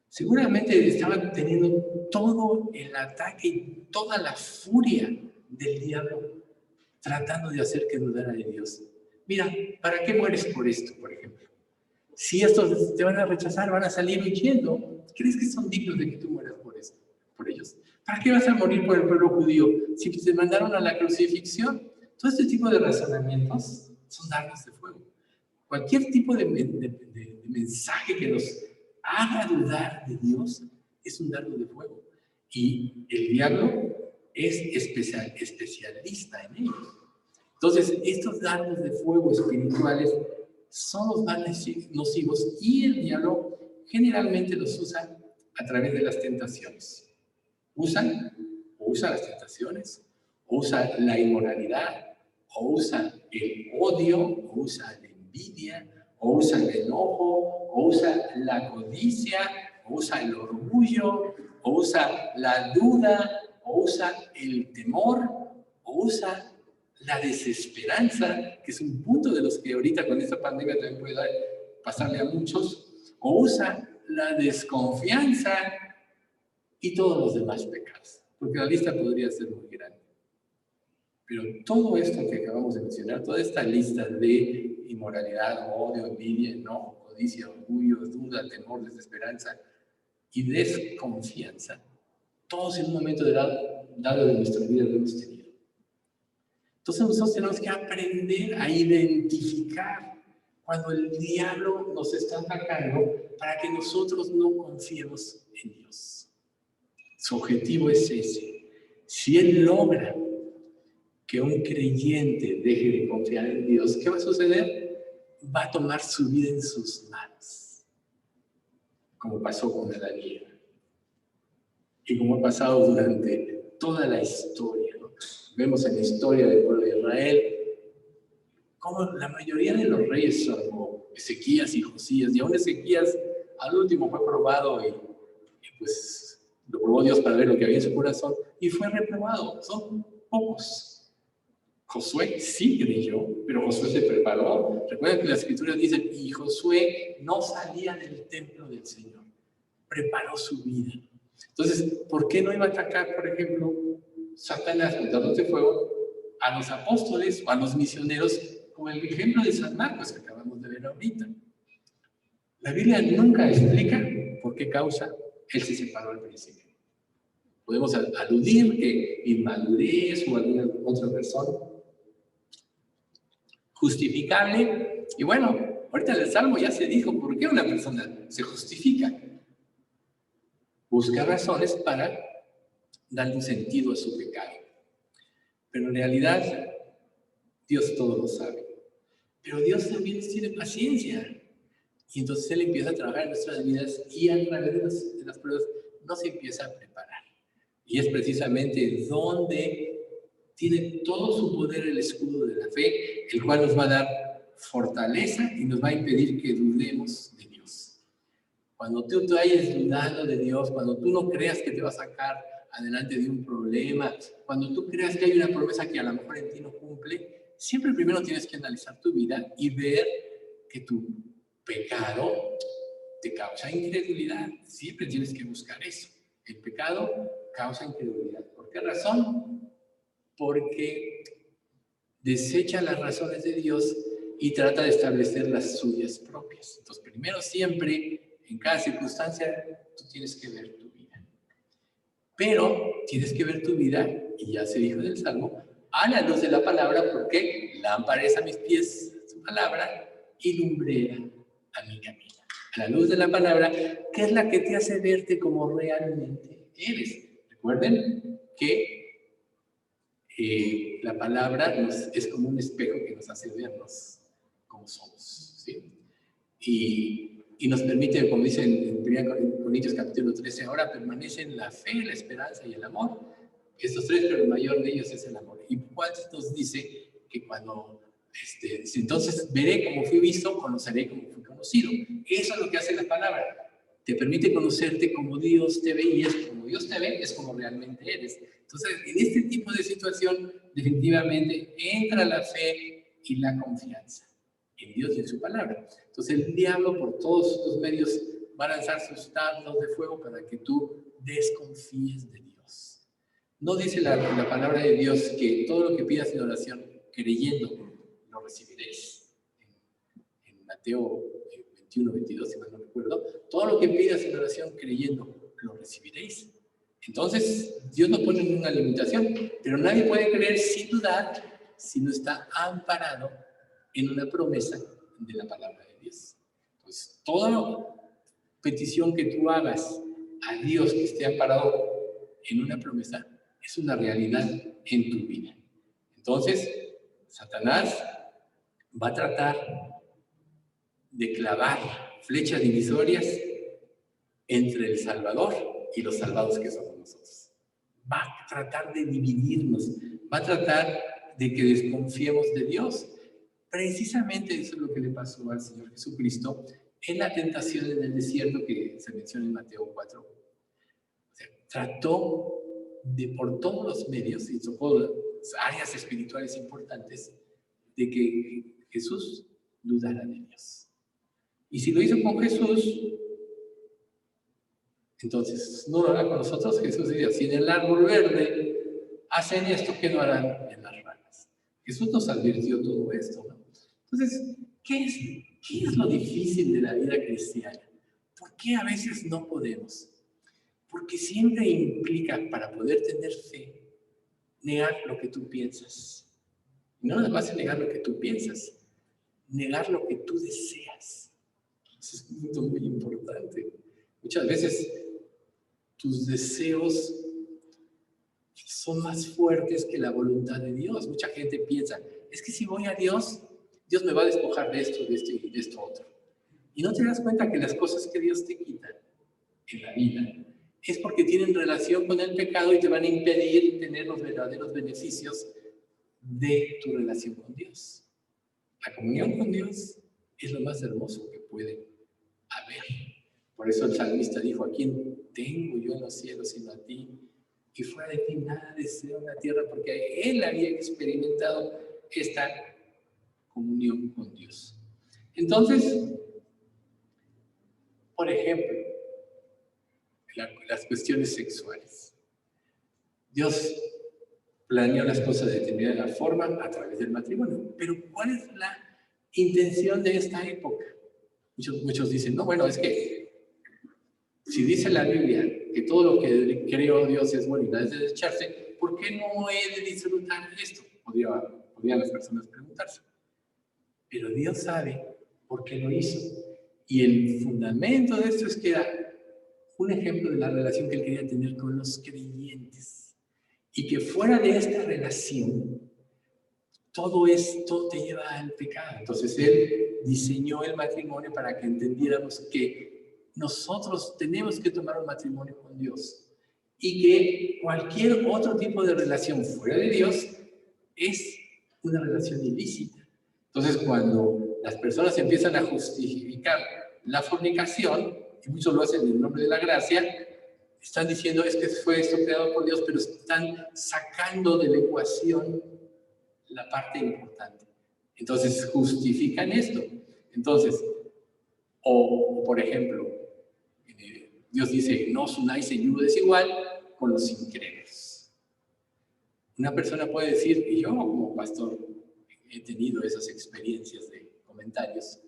Seguramente estaban teniendo todo el ataque y toda la furia del diablo tratando de hacer que dudara de Dios. Mira, ¿para qué mueres por esto, por ejemplo? Si estos te van a rechazar, van a salir huyendo. ¿Crees que son dignos de que tú mueras por esto, por ellos? ¿Para qué vas a morir por el pueblo judío si te mandaron a la crucifixión? Todo este tipo de razonamientos son dardos de fuego. Cualquier tipo de mensaje que nos haga dudar de Dios es un dardo de fuego. Y el diablo es especialista en ellos. Entonces, estos dardos de fuego espirituales son los más nocivos y el diablo generalmente los usa a través de las tentaciones. Usa las tentaciones, o usa la inmoralidad, o usa el odio, o usa la envidia, o usa el enojo, o usa la codicia, o usa el orgullo, o usa la duda, o usa el temor, o usa la desesperanza, que es un punto de los que ahorita con esta pandemia también puede pasarle a muchos, o usa la desconfianza y todos los demás pecados, porque la lista podría ser muy grande. Pero todo esto que acabamos de mencionar, toda esta lista de inmoralidad, odio, envidia, enojo, codicia, orgullo, duda, temor, desesperanza y desconfianza, todos en un momento dado de nuestra vida lo hemos tenido. Entonces nosotros tenemos que aprender a identificar cuando el diablo nos está atacando para que nosotros no confiemos en Dios. Su objetivo es ese. Si él logra que un creyente deje de confiar en Dios, ¿qué va a suceder? Va a tomar su vida en sus manos, como pasó con Adán y Eva. Y como ha pasado durante toda la historia, ¿no? Vemos en la historia del pueblo de Israel como la mayoría de los reyes, salvo Ezequías y Josías, y aún Ezequías al último fue probado y pues lo probó Dios para ver lo que había en su corazón y fue reprobado. Son pocos. Josué sí creyó, pero Josué se preparó. Recuerden que las escrituras dicen, y Josué no salía del templo del Señor, preparó su vida. Entonces, ¿por qué no iba a atacar, por ejemplo, Satanás con dardos de fuego a los apóstoles o a los misioneros, como el ejemplo de San Marcos que acabamos de ver ahorita? La Biblia nunca explica por qué causa él se separó al principio. Podemos aludir que inmadurez o alguna otra razón justificable, y bueno, Ahorita en el Salmo ya se dijo por qué una persona se justifica. Busca razones para darle un sentido a su pecado. Pero en realidad, Dios todo lo sabe. Pero Dios también tiene paciencia. Y entonces Él empieza a trabajar en nuestras vidas y a través de las pruebas nos empieza a preparar. Y es precisamente donde tiene todo su poder el escudo de la fe, el cual nos va a dar fortaleza y nos va a impedir que dudemos de Dios. Cuando tú vayas dudando de Dios, cuando tú no creas que te va a sacar adelante de un problema, cuando tú creas que hay una promesa que a lo mejor en ti no cumple, siempre primero tienes que analizar tu vida y ver que tu pecado te causa incredulidad. Siempre tienes que buscar eso. El pecado causa incredulidad. ¿Por qué razón? Porque desecha las razones de Dios y trata de establecer las suyas propias. Entonces, primero siempre, en cada circunstancia, tú tienes que ver tu vida. Pero tienes que ver tu vida, y ya se dijo en el Salmo, a la luz de la palabra, porque lámpara es a mis pies su palabra y lumbrera a mi camino. A la luz de la palabra, que es la que te hace verte como realmente eres. Recuerden que la palabra es como un espejo que nos hace vernos como somos, ¿sí? Y nos permite, como dice en 1 Corintios capítulo 13, ahora permanecen la fe, la esperanza y el amor. Estos tres, pero el mayor de ellos es el amor. Y Juan nos dice que cuando, entonces veré como fui visto, conoceré como fui conocido. Eso es lo que hace la palabra. Te permite conocerte como Dios te ve, y es como Dios te ve, es como realmente eres. Entonces, en este tipo de situación, definitivamente entra la fe y la confianza en Dios y en su palabra. Entonces, el diablo, por todos los medios, va a lanzar sus dardos de fuego para que tú desconfíes de Dios. ¿No dice la palabra de Dios que todo lo que pidas en oración, creyendo, lo recibiréis? En Mateo 21, 22, si mal no recuerdo, todo lo que pidas en oración, creyendo, lo recibiréis. Entonces, Dios no pone ninguna limitación, pero nadie puede creer sin dudar si no está amparado en una promesa de la palabra de Dios. Entonces, toda petición que tú hagas a Dios que esté amparado en una promesa es una realidad en tu vida. Entonces, Satanás va a tratar de clavar flechas divisorias entre el Salvador y los salvados que somos nosotros. Va a tratar de dividirnos, va a tratar de que desconfiemos de Dios. Precisamente eso es lo que le pasó al Señor Jesucristo en la tentación en el desierto que se menciona en Mateo 4. O sea, trató de, por todos los medios, y tocó áreas espirituales importantes, de que Jesús dudara de Dios. Y si lo hizo con Jesús, entonces no lo hará con nosotros. Jesús dice, si en el árbol verde hacen esto, ¿qué no harán en las ramas? Jesús nos advirtió todo esto, ¿no? Entonces, ¿qué es lo difícil de la vida cristiana? ¿Por qué a veces no podemos? Porque siempre implica, para poder tener fe, negar lo que tú piensas. No nada más negar lo que tú piensas, negar lo que tú deseas. Eso es un punto muy importante. Muchas veces tus deseos son más fuertes que la voluntad de Dios. Mucha gente piensa, es que si voy a Dios, Dios me va a despojar de esto y de esto otro. Y no te das cuenta que las cosas que Dios te quita en la vida es porque tienen relación con el pecado y te van a impedir tener los verdaderos beneficios de tu relación con Dios. La comunión con Dios es lo más hermoso que puede haber. Por eso el salmista dijo, ¿a quién tengo yo en los cielos sino a ti? Y fuera de ti nada deseo en la tierra, porque él había experimentado esta comunión con Dios. Entonces, por ejemplo, las cuestiones sexuales. Dios planeó las cosas de determinada forma a través del matrimonio. Pero ¿cuál es la intención de esta época? Muchos dicen, no, bueno, es que si dice la Biblia que todo lo que creó Dios es bueno y nada es de desecharse, ¿por qué no he de disfrutar de esto? Podrían las personas preguntarse. Pero Dios sabe porque lo hizo. Y el fundamento de esto es que era un ejemplo de la relación que él quería tener con los creyentes. Y que fuera de esta relación, todo te lleva al pecado. Entonces él diseñó el matrimonio para que entendiéramos que nosotros tenemos que tomar un matrimonio con Dios y que cualquier otro tipo de relación fuera de Dios es una relación ilícita. Entonces cuando las personas empiezan a justificar la fornicación, y muchos lo hacen en el nombre de la gracia, están diciendo es que fue esto creado por Dios, pero están sacando de la ecuación la parte importante. Entonces justifican esto. Entonces, o por ejemplo, Dios dice, no os unáis en yugo desigual con los incrédulos. Una persona puede decir, y yo como pastor he tenido esas experiencias de comentarios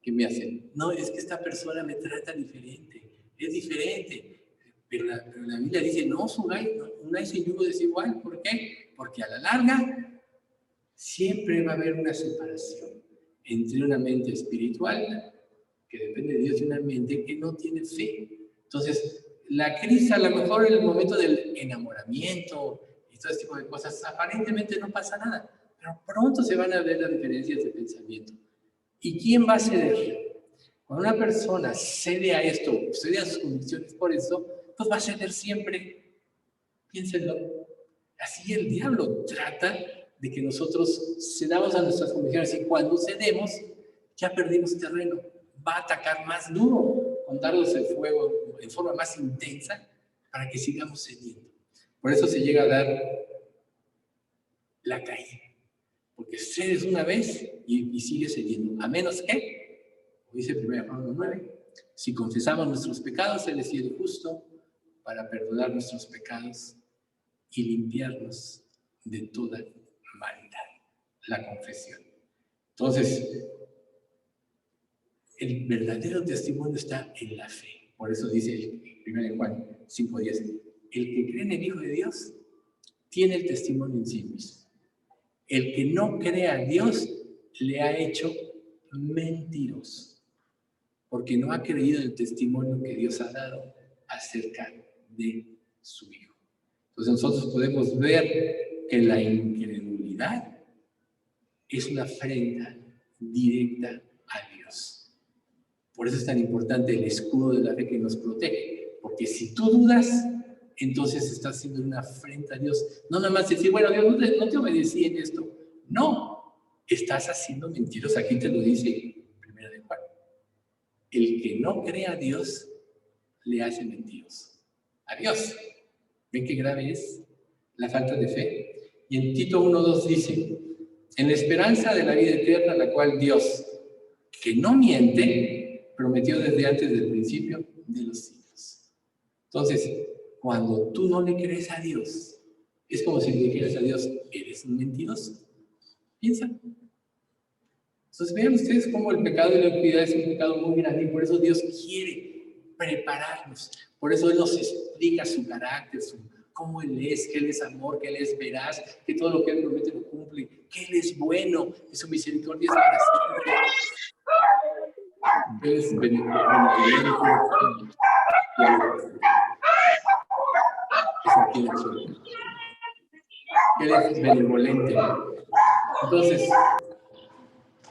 que me hacen, no, es que esta persona me trata diferente, es diferente, pero la Biblia dice, no os unáis en yugo desigual. ¿Por qué? Porque a la larga siempre va a haber una separación entre una mente espiritual que depende de Dios y una mente que no tiene fe. Entonces, la crisis a lo mejor en el momento del enamoramiento y todo este tipo de cosas, aparentemente no pasa nada, pero pronto se van a ver las diferencias de pensamiento. ¿Y quién va a ceder? Cuando una persona cede a esto, cede a sus convicciones por eso, pues va a ceder siempre. Piénsenlo. Así el diablo trata de que nosotros cedamos a nuestras convicciones y cuando cedemos, ya perdimos terreno. Va a atacar más duro, con dardos de fuego en forma más intensa para que sigamos cediendo. Por eso se llega a dar la caída. Porque cedes una vez y sigues cediendo. A menos que, como dice 1 Juan 9, si confesamos nuestros pecados, Él es fiel y justo para perdonar nuestros pecados y limpiarnos de toda maldad. La confesión. Entonces, el verdadero testimonio está en la fe. Por eso dice 1 Juan 5:10, el que cree en el Hijo de Dios tiene el testimonio en sí mismo. El que no cree a Dios le ha hecho mentiroso, porque no ha creído en el testimonio que Dios ha dado acerca de su Hijo. Entonces nosotros podemos ver que la incredulidad es una afrenta directa a Dios. Por eso es tan importante el escudo de la fe que nos protege, porque si tú dudas, entonces estás haciendo una afrenta a Dios. No nada más decir, bueno, Dios no te obedecí en esto. No, estás haciendo mentiras. Aquí te lo dice 1 de Juan. El que no cree a Dios, le hace mentiroso a Dios. ¿Ven qué grave es la falta de fe? Y en Tito 1:2 dice, en la esperanza de la vida eterna, la cual Dios, que no miente, prometió desde antes del principio de los siglos. Entonces, cuando tú no le crees a Dios, es como si le dijeras a Dios, eres un mentiroso. Piensa. Entonces vean ustedes cómo el pecado de la iniquidad es un pecado muy grande y por eso Dios quiere prepararnos. Por eso Él nos explica su carácter, cómo Él es, que Él es amor, que Él es veraz, que todo lo que Él promete lo cumple, que Él es bueno, que su misericordia es para siempre. Él es benevolente. Él es benevolente. Entonces,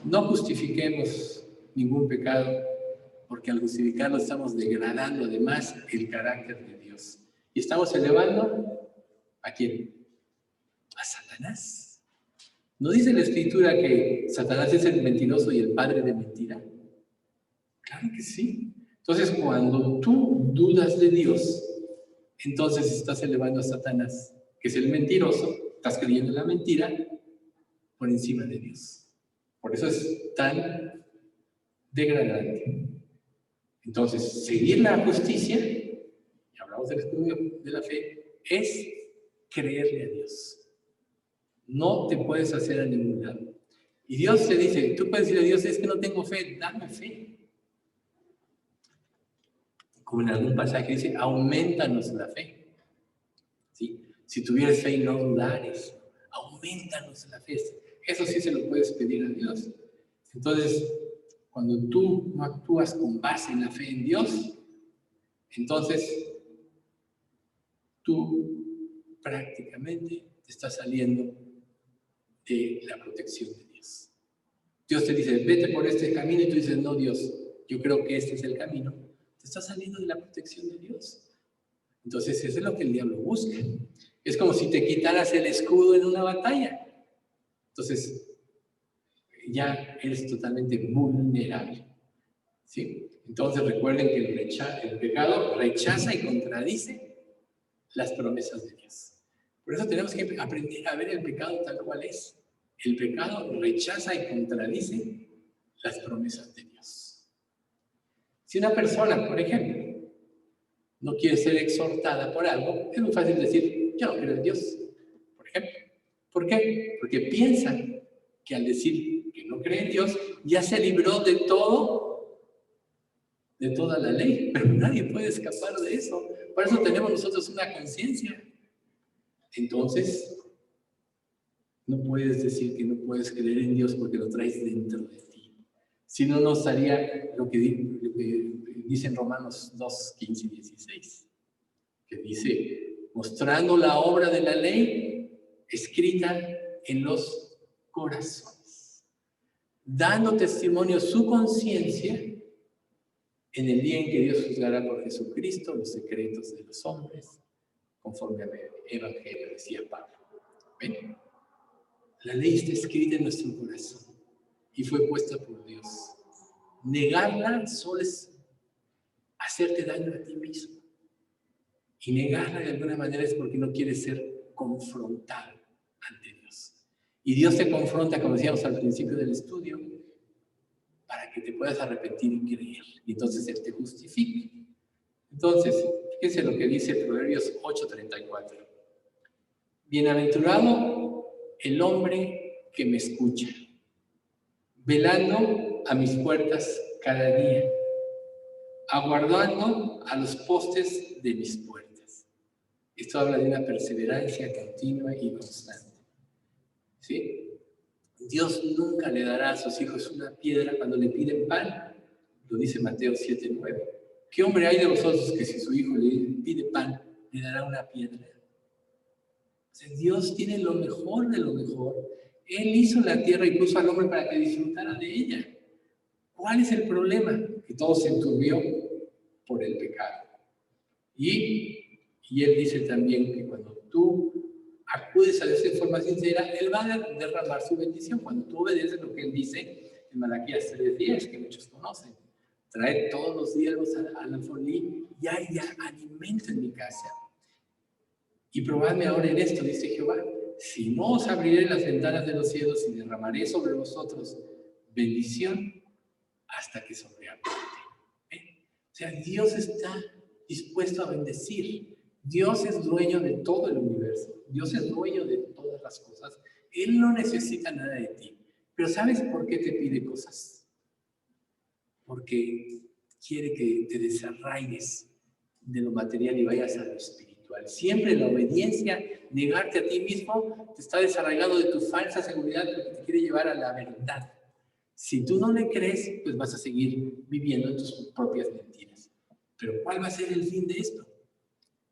no justifiquemos ningún pecado, porque al justificarlo estamos degradando además el carácter de Dios. Y estamos elevando ¿a quién? A Satanás. ¿No dice la Escritura que Satanás es el mentiroso y el padre de mentira? Claro que sí. Entonces, cuando tú dudas de Dios, entonces estás elevando a Satanás, que es el mentiroso, estás creyendo en la mentira por encima de Dios. Por eso es tan degradante. Entonces, seguir la justicia, y hablamos del estudio de la fe, es creerle a Dios. No te puedes hacer a ningún lado. Y Dios te dice, tú puedes decir a Dios, es que no tengo fe, dame fe. Como en algún pasaje dice, aumentanos la fe. ¿Sí? Si tuvieras fe y no dudares, aumentanos la fe. Eso sí se lo puedes pedir a Dios. Entonces, cuando tú no actúas con base en la fe en Dios, entonces tú prácticamente te estás saliendo de la protección de Dios. Dios te dice, vete por este camino, y tú dices, no, Dios, yo creo que este es el camino. Te estás saliendo de la protección de Dios. Entonces, eso es lo que el diablo busca. Es como si te quitaras el escudo en una batalla. Entonces, ya eres totalmente vulnerable. ¿Sí? Entonces, recuerden que el pecado rechaza y contradice las promesas de Dios. Por eso tenemos que aprender a ver el pecado tal cual es. El pecado rechaza y contradice las promesas de Dios. Si una persona, por ejemplo, no quiere ser exhortada por algo, es muy fácil decir, yo no creo en Dios, por ejemplo. ¿Por qué? Porque piensa que al decir que no cree en Dios, ya se libró de todo, de toda la ley, pero nadie puede escapar de eso. Por eso tenemos nosotros una conciencia. Entonces, no puedes decir que no puedes creer en Dios porque lo traes dentro de ti. Si no, nos haría lo que dice en Romanos 2, 15 y 16, que dice, mostrando la obra de la ley escrita en los corazones, dando testimonio su conciencia en el día en que Dios juzgará por Jesucristo los secretos de los hombres, conforme al Evangelio, decía Pablo. ¿Ven? La ley está escrita en nuestro corazón y fue puesta por Dios. Negarla solo es hacerte daño a ti mismo. Y negarla de alguna manera es porque no quieres ser confrontado ante Dios. Y Dios te confronta, como decíamos al principio del estudio, para que te puedas arrepentir y creer. Y entonces Él te justifique. Entonces, fíjense lo que dice Proverbios 8:34. Bienaventurado el hombre que me escucha, velando a mis puertas cada día, aguardando a los postes de mis puertas. Esto habla de una perseverancia continua y constante. ¿Sí? Dios nunca le dará a sus hijos una piedra cuando le piden pan. Lo dice Mateo 7:9. ¿Qué hombre hay de vosotros que si su hijo le pide pan, le dará una piedra? O sea, Dios tiene lo mejor de lo mejor. Él hizo la tierra y puso al hombre para que disfrutara de ella. ¿Cuál es el problema? Que todo se enturbió por el pecado. Y Él dice también que cuando tú acudes a Dios de forma sincera, Él va a derramar su bendición. Cuando tú obedeces lo que Él dice en Malaquías 3:10, que muchos conocen. Trae todos los días al alfolí y haya alimento en mi casa. Y probadme ahora en esto, dice Jehová, si no os abriré las ventanas de los cielos y derramaré sobre vosotros bendición hasta que sobreabunde. O sea, Dios está dispuesto a bendecir. Dios es dueño de todo el universo. Dios es dueño de todas las cosas. Él no necesita nada de ti. Pero ¿sabes por qué te pide cosas? Porque quiere que te desarraigues de lo material y vayas a lo espiritual. Siempre la obediencia, negarte a ti mismo, te está desarraigando de tu falsa seguridad porque te quiere llevar a la verdad. Si tú no le crees, pues vas a seguir viviendo en tus propias mentiras. Pero ¿cuál va a ser el fin de esto?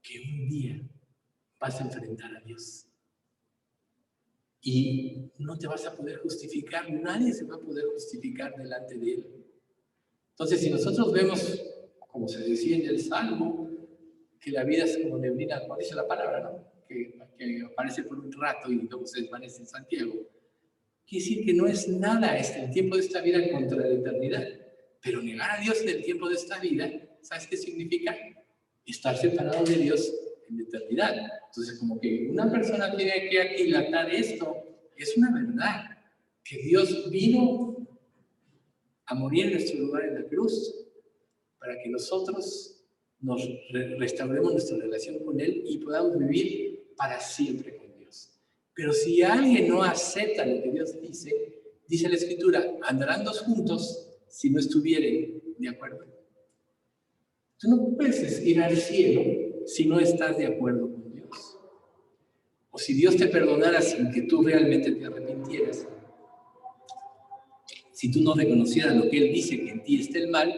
Que un día vas a enfrentar a Dios. Y no te vas a poder justificar, nadie se va a poder justificar delante de Él. Entonces, si nosotros vemos, como se decía en el Salmo, que la vida es como neblina, como dice la palabra, ¿no? Que aparece por un rato y luego se desvanece en Santiago. Quiere decir que no es nada el tiempo de esta vida contra la eternidad. Pero negar a Dios en el tiempo de esta vida, ¿sabes qué significa? Estar separado de Dios en la eternidad. Entonces, como que una persona tiene que aquilatar esto, es una verdad, que Dios vino a morir en nuestro lugar en la cruz, para que nosotros nos restauremos nuestra relación con Él y podamos vivir para siempre con Dios. Pero si alguien no acepta lo que Dios dice, dice la Escritura, andarán dos juntos si no estuvieren de acuerdo. Tú no puedes ir al cielo si no estás de acuerdo con Dios. O si Dios te perdonara sin que tú realmente te arrepintieras, si tú no reconocieras lo que Él dice, que en ti está el mal,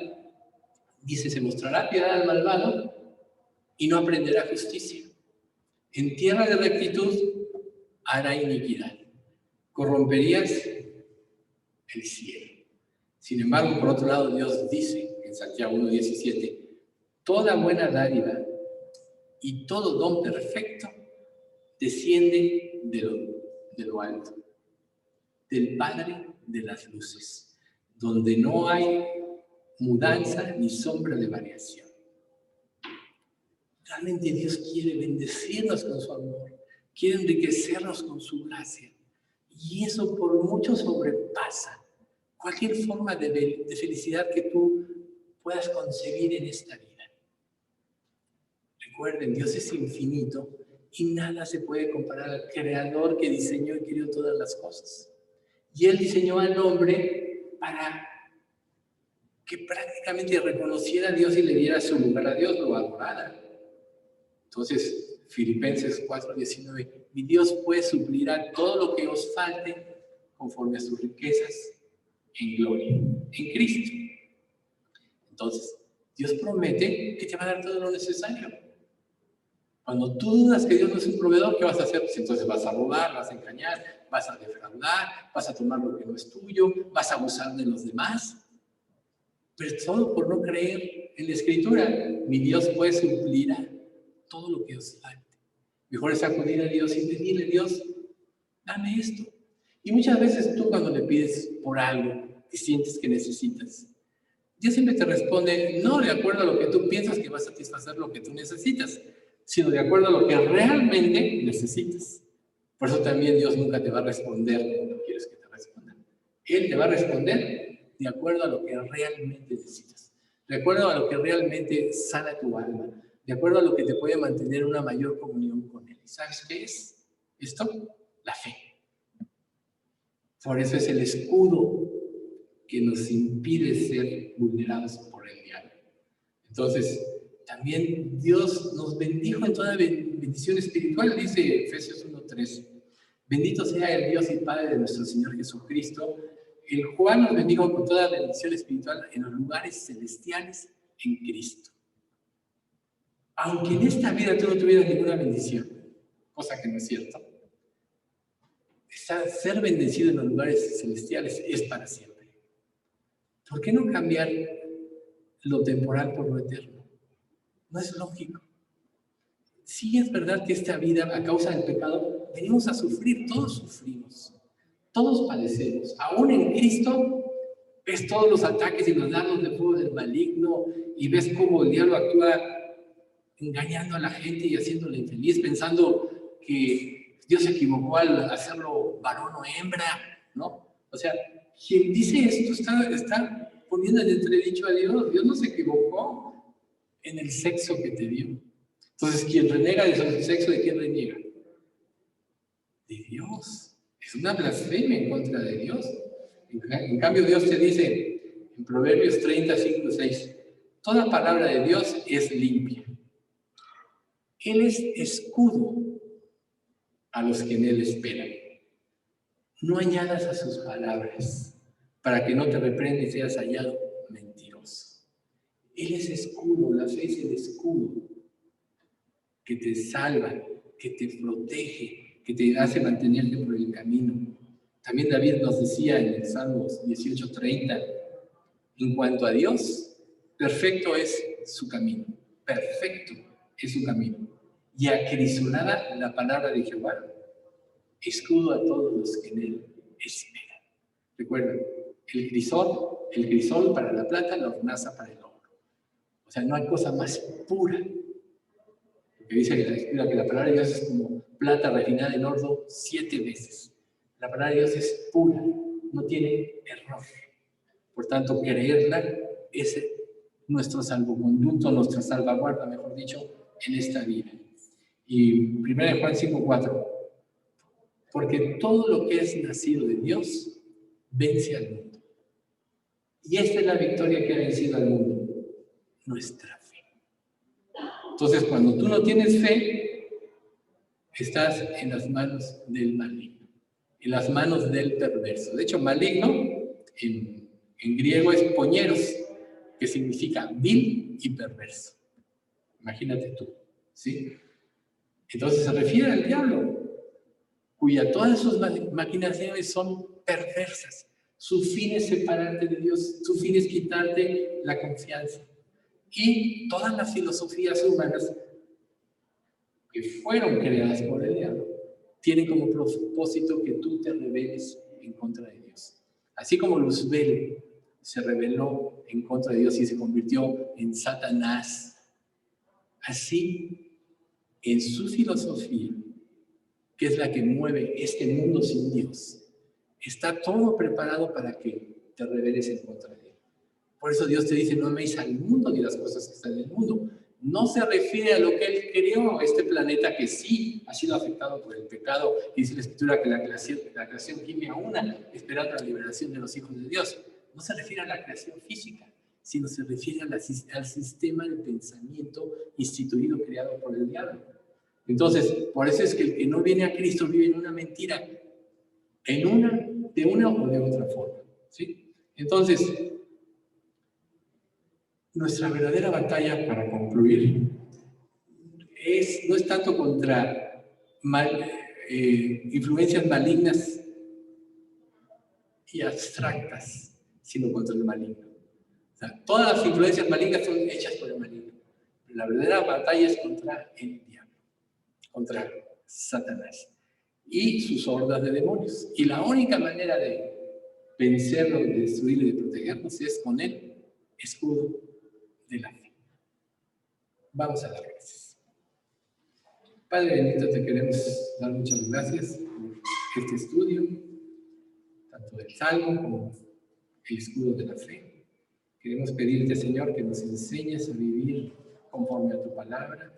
dice, se mostrará piedad al malvado y no aprenderá justicia. En tierra de rectitud hará iniquidad. Corromperías el cielo. Sin embargo, por otro lado, Dios dice en Santiago 1:17, toda buena dádiva y todo don perfecto desciende de lo alto, del Padre de las luces, donde no hay mudanza ni sombra de variación. Realmente Dios quiere bendecirnos con su amor, quiere enriquecernos con su gracia, y eso por mucho sobrepasa cualquier forma de felicidad que tú puedas concebir en esta vida. Recuerden, Dios es infinito y nada se puede comparar al Creador que diseñó y creó todas las cosas. Y Él diseñó al hombre para que prácticamente reconociera a Dios y le diera su lugar a Dios, lo adorara. Entonces, Filipenses 4:19, mi Dios pues suplirá todo lo que os falte conforme a sus riquezas en gloria, en Cristo. Entonces, Dios promete que te va a dar todo lo necesario. Cuando tú dudas que Dios no es un proveedor, ¿qué vas a hacer? Pues entonces vas a robar, vas a engañar, vas a defraudar, vas a tomar lo que no es tuyo, vas a abusar de los demás. Pero todo por no creer en la Escritura. Mi Dios pues suplirá todo lo que os falte. Mejor es acudir a Dios y pedirle, Dios, dame esto. Y muchas veces tú cuando le pides por algo y sientes que necesitas, Dios siempre te responde, no de acuerdo a lo que tú piensas que va a satisfacer lo que tú necesitas, sino de acuerdo a lo que realmente necesitas. Por eso también Dios nunca te va a responder como tú quieres que te responda. Él te va a responder de acuerdo a lo que realmente necesitas, de acuerdo a lo que realmente sana tu alma, de acuerdo a lo que te puede mantener una mayor comunión con Él. ¿Sabes qué es esto? La fe. Por eso es el escudo que nos impide ser vulnerados por el diablo. Entonces, también Dios nos bendijo en toda bendición espiritual, dice Efesios 1:3. Bendito sea el Dios y Padre de nuestro Señor Jesucristo, el cual nos bendijo con toda bendición espiritual en los lugares celestiales en Cristo. Aunque en esta vida tú no tuvieras ninguna bendición, cosa que no es cierto, ser bendecido en los lugares celestiales es para siempre. ¿Por qué no cambiar lo temporal por lo eterno? No es lógico. Sí es verdad que esta vida, a causa del pecado, venimos a sufrir, todos sufrimos, todos padecemos. Aún en Cristo ves todos los ataques y los dardos de fuego del maligno y ves cómo el diablo actúa engañando a la gente y haciéndola infeliz, pensando que Dios se equivocó al hacerlo varón o hembra, ¿no? O sea, quien dice esto está poniendo en entredicho a Dios. Dios no se equivocó en el sexo que te dio. Entonces, quien renega de su sexo, ¿de quién reniega? De Dios. Es una blasfemia en contra de Dios. En cambio, Dios te dice en Proverbios 30:5-6, toda palabra de Dios es limpia. Él es escudo a los que en Él esperan. No añadas a sus palabras para que no te reprenda y seas hallado mentiroso. Él es escudo, la fe es el escudo que te salva, que te protege, que te hace mantenerte por el camino. También David nos decía en el Salmos 18:30, en cuanto a Dios, perfecto es su camino, perfecto es su camino. Y acrisolada la palabra de Jehová, escudo a todos los que en él esperan. Recuerden, el crisol para la plata, la hornaza para el oro. O sea, no hay cosa más pura. Porque dice que la palabra de Dios es como plata refinada en oro 7 veces. La palabra de Dios es pura, no tiene error. Por tanto, creerla es nuestro salvoconducto, nuestra salvaguarda, mejor dicho, en esta vida. Y 1 Juan 5:4, porque todo lo que es nacido de Dios vence al mundo. Y esta es la victoria que ha vencido al mundo, nuestra fe. Entonces, cuando tú no tienes fe, estás en las manos del maligno, en las manos del perverso. De hecho, maligno en griego es poñeros, que significa vil y perverso. Imagínate tú, ¿sí? Entonces se refiere al diablo, cuya todas sus maquinaciones son perversas. Su fin es separarte de Dios, su fin es quitarte la confianza. Y todas las filosofías humanas que fueron creadas por el diablo tienen como propósito que tú te rebeles en contra de Dios. Así como Luzbel se rebeló en contra de Dios y se convirtió en Satanás, así en su filosofía, que es la que mueve este mundo sin Dios, está todo preparado para que te rebeles en contra de Él. Por eso Dios te dice, no améis al mundo ni las cosas que están en el mundo. No se refiere a lo que Él creó, este planeta que sí ha sido afectado por el pecado. Dice la Escritura que la creación gime a una, esperando la liberación de los hijos de Dios. No se refiere a la creación física, sino se refiere al sistema de pensamiento instituido, creado por el diablo. Entonces, por eso es que el que no viene a Cristo vive en una mentira, de una o de otra forma, ¿sí? Entonces, nuestra verdadera batalla, para concluir, no es tanto contra influencias malignas y abstractas, sino contra el maligno. O sea, todas las influencias malignas son hechas por el maligno. Pero la verdadera batalla es contra el diablo, contra Satanás y sus hordas de demonios. Y la única manera de vencerlo, de destruirlo y de protegernos es con el escudo de la fe. Vamos a dar gracias. Padre bendito, te queremos dar muchas gracias por este estudio, tanto del Salmo como el escudo de la fe. Queremos pedirte, Señor, que nos enseñes a vivir conforme a tu palabra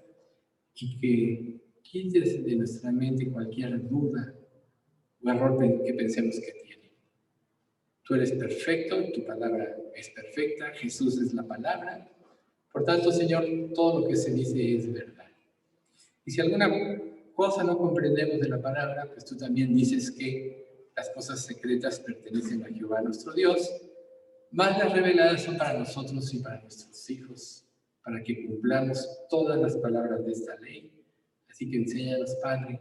y que quites de nuestra mente cualquier duda o error que pensemos que tiene. Tú eres perfecto, tu palabra es perfecta, Jesús es la palabra. Por tanto, Señor, todo lo que se dice es verdad. Y si alguna cosa no comprendemos de la palabra, pues tú también dices que las cosas secretas pertenecen a Jehová nuestro Dios, más las reveladas son para nosotros y para nuestros hijos, para que cumplamos todas las palabras de esta ley. Así que enséñanos, Padre,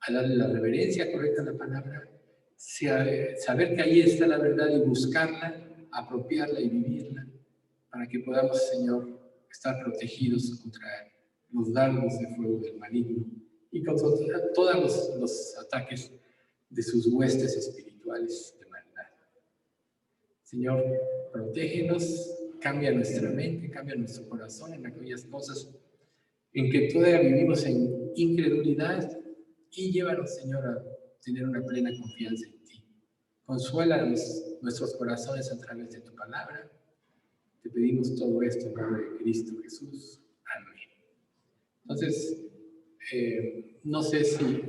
a darle la reverencia correcta a la palabra, saber que ahí está la verdad y buscarla, apropiarla y vivirla, para que podamos, Señor, estar protegidos contra los dardos de fuego del maligno y contra todos los ataques de sus huestes espirituales de maldad. Señor, protégenos, cambia nuestra mente, cambia nuestro corazón en aquellas cosas en que todavía vivimos en incredulidad y llévanos, Señor, a tener una plena confianza en ti. Consuela nuestros corazones a través de tu palabra. Te pedimos todo esto en nombre de Cristo Jesús. Amén. Entonces, no sé si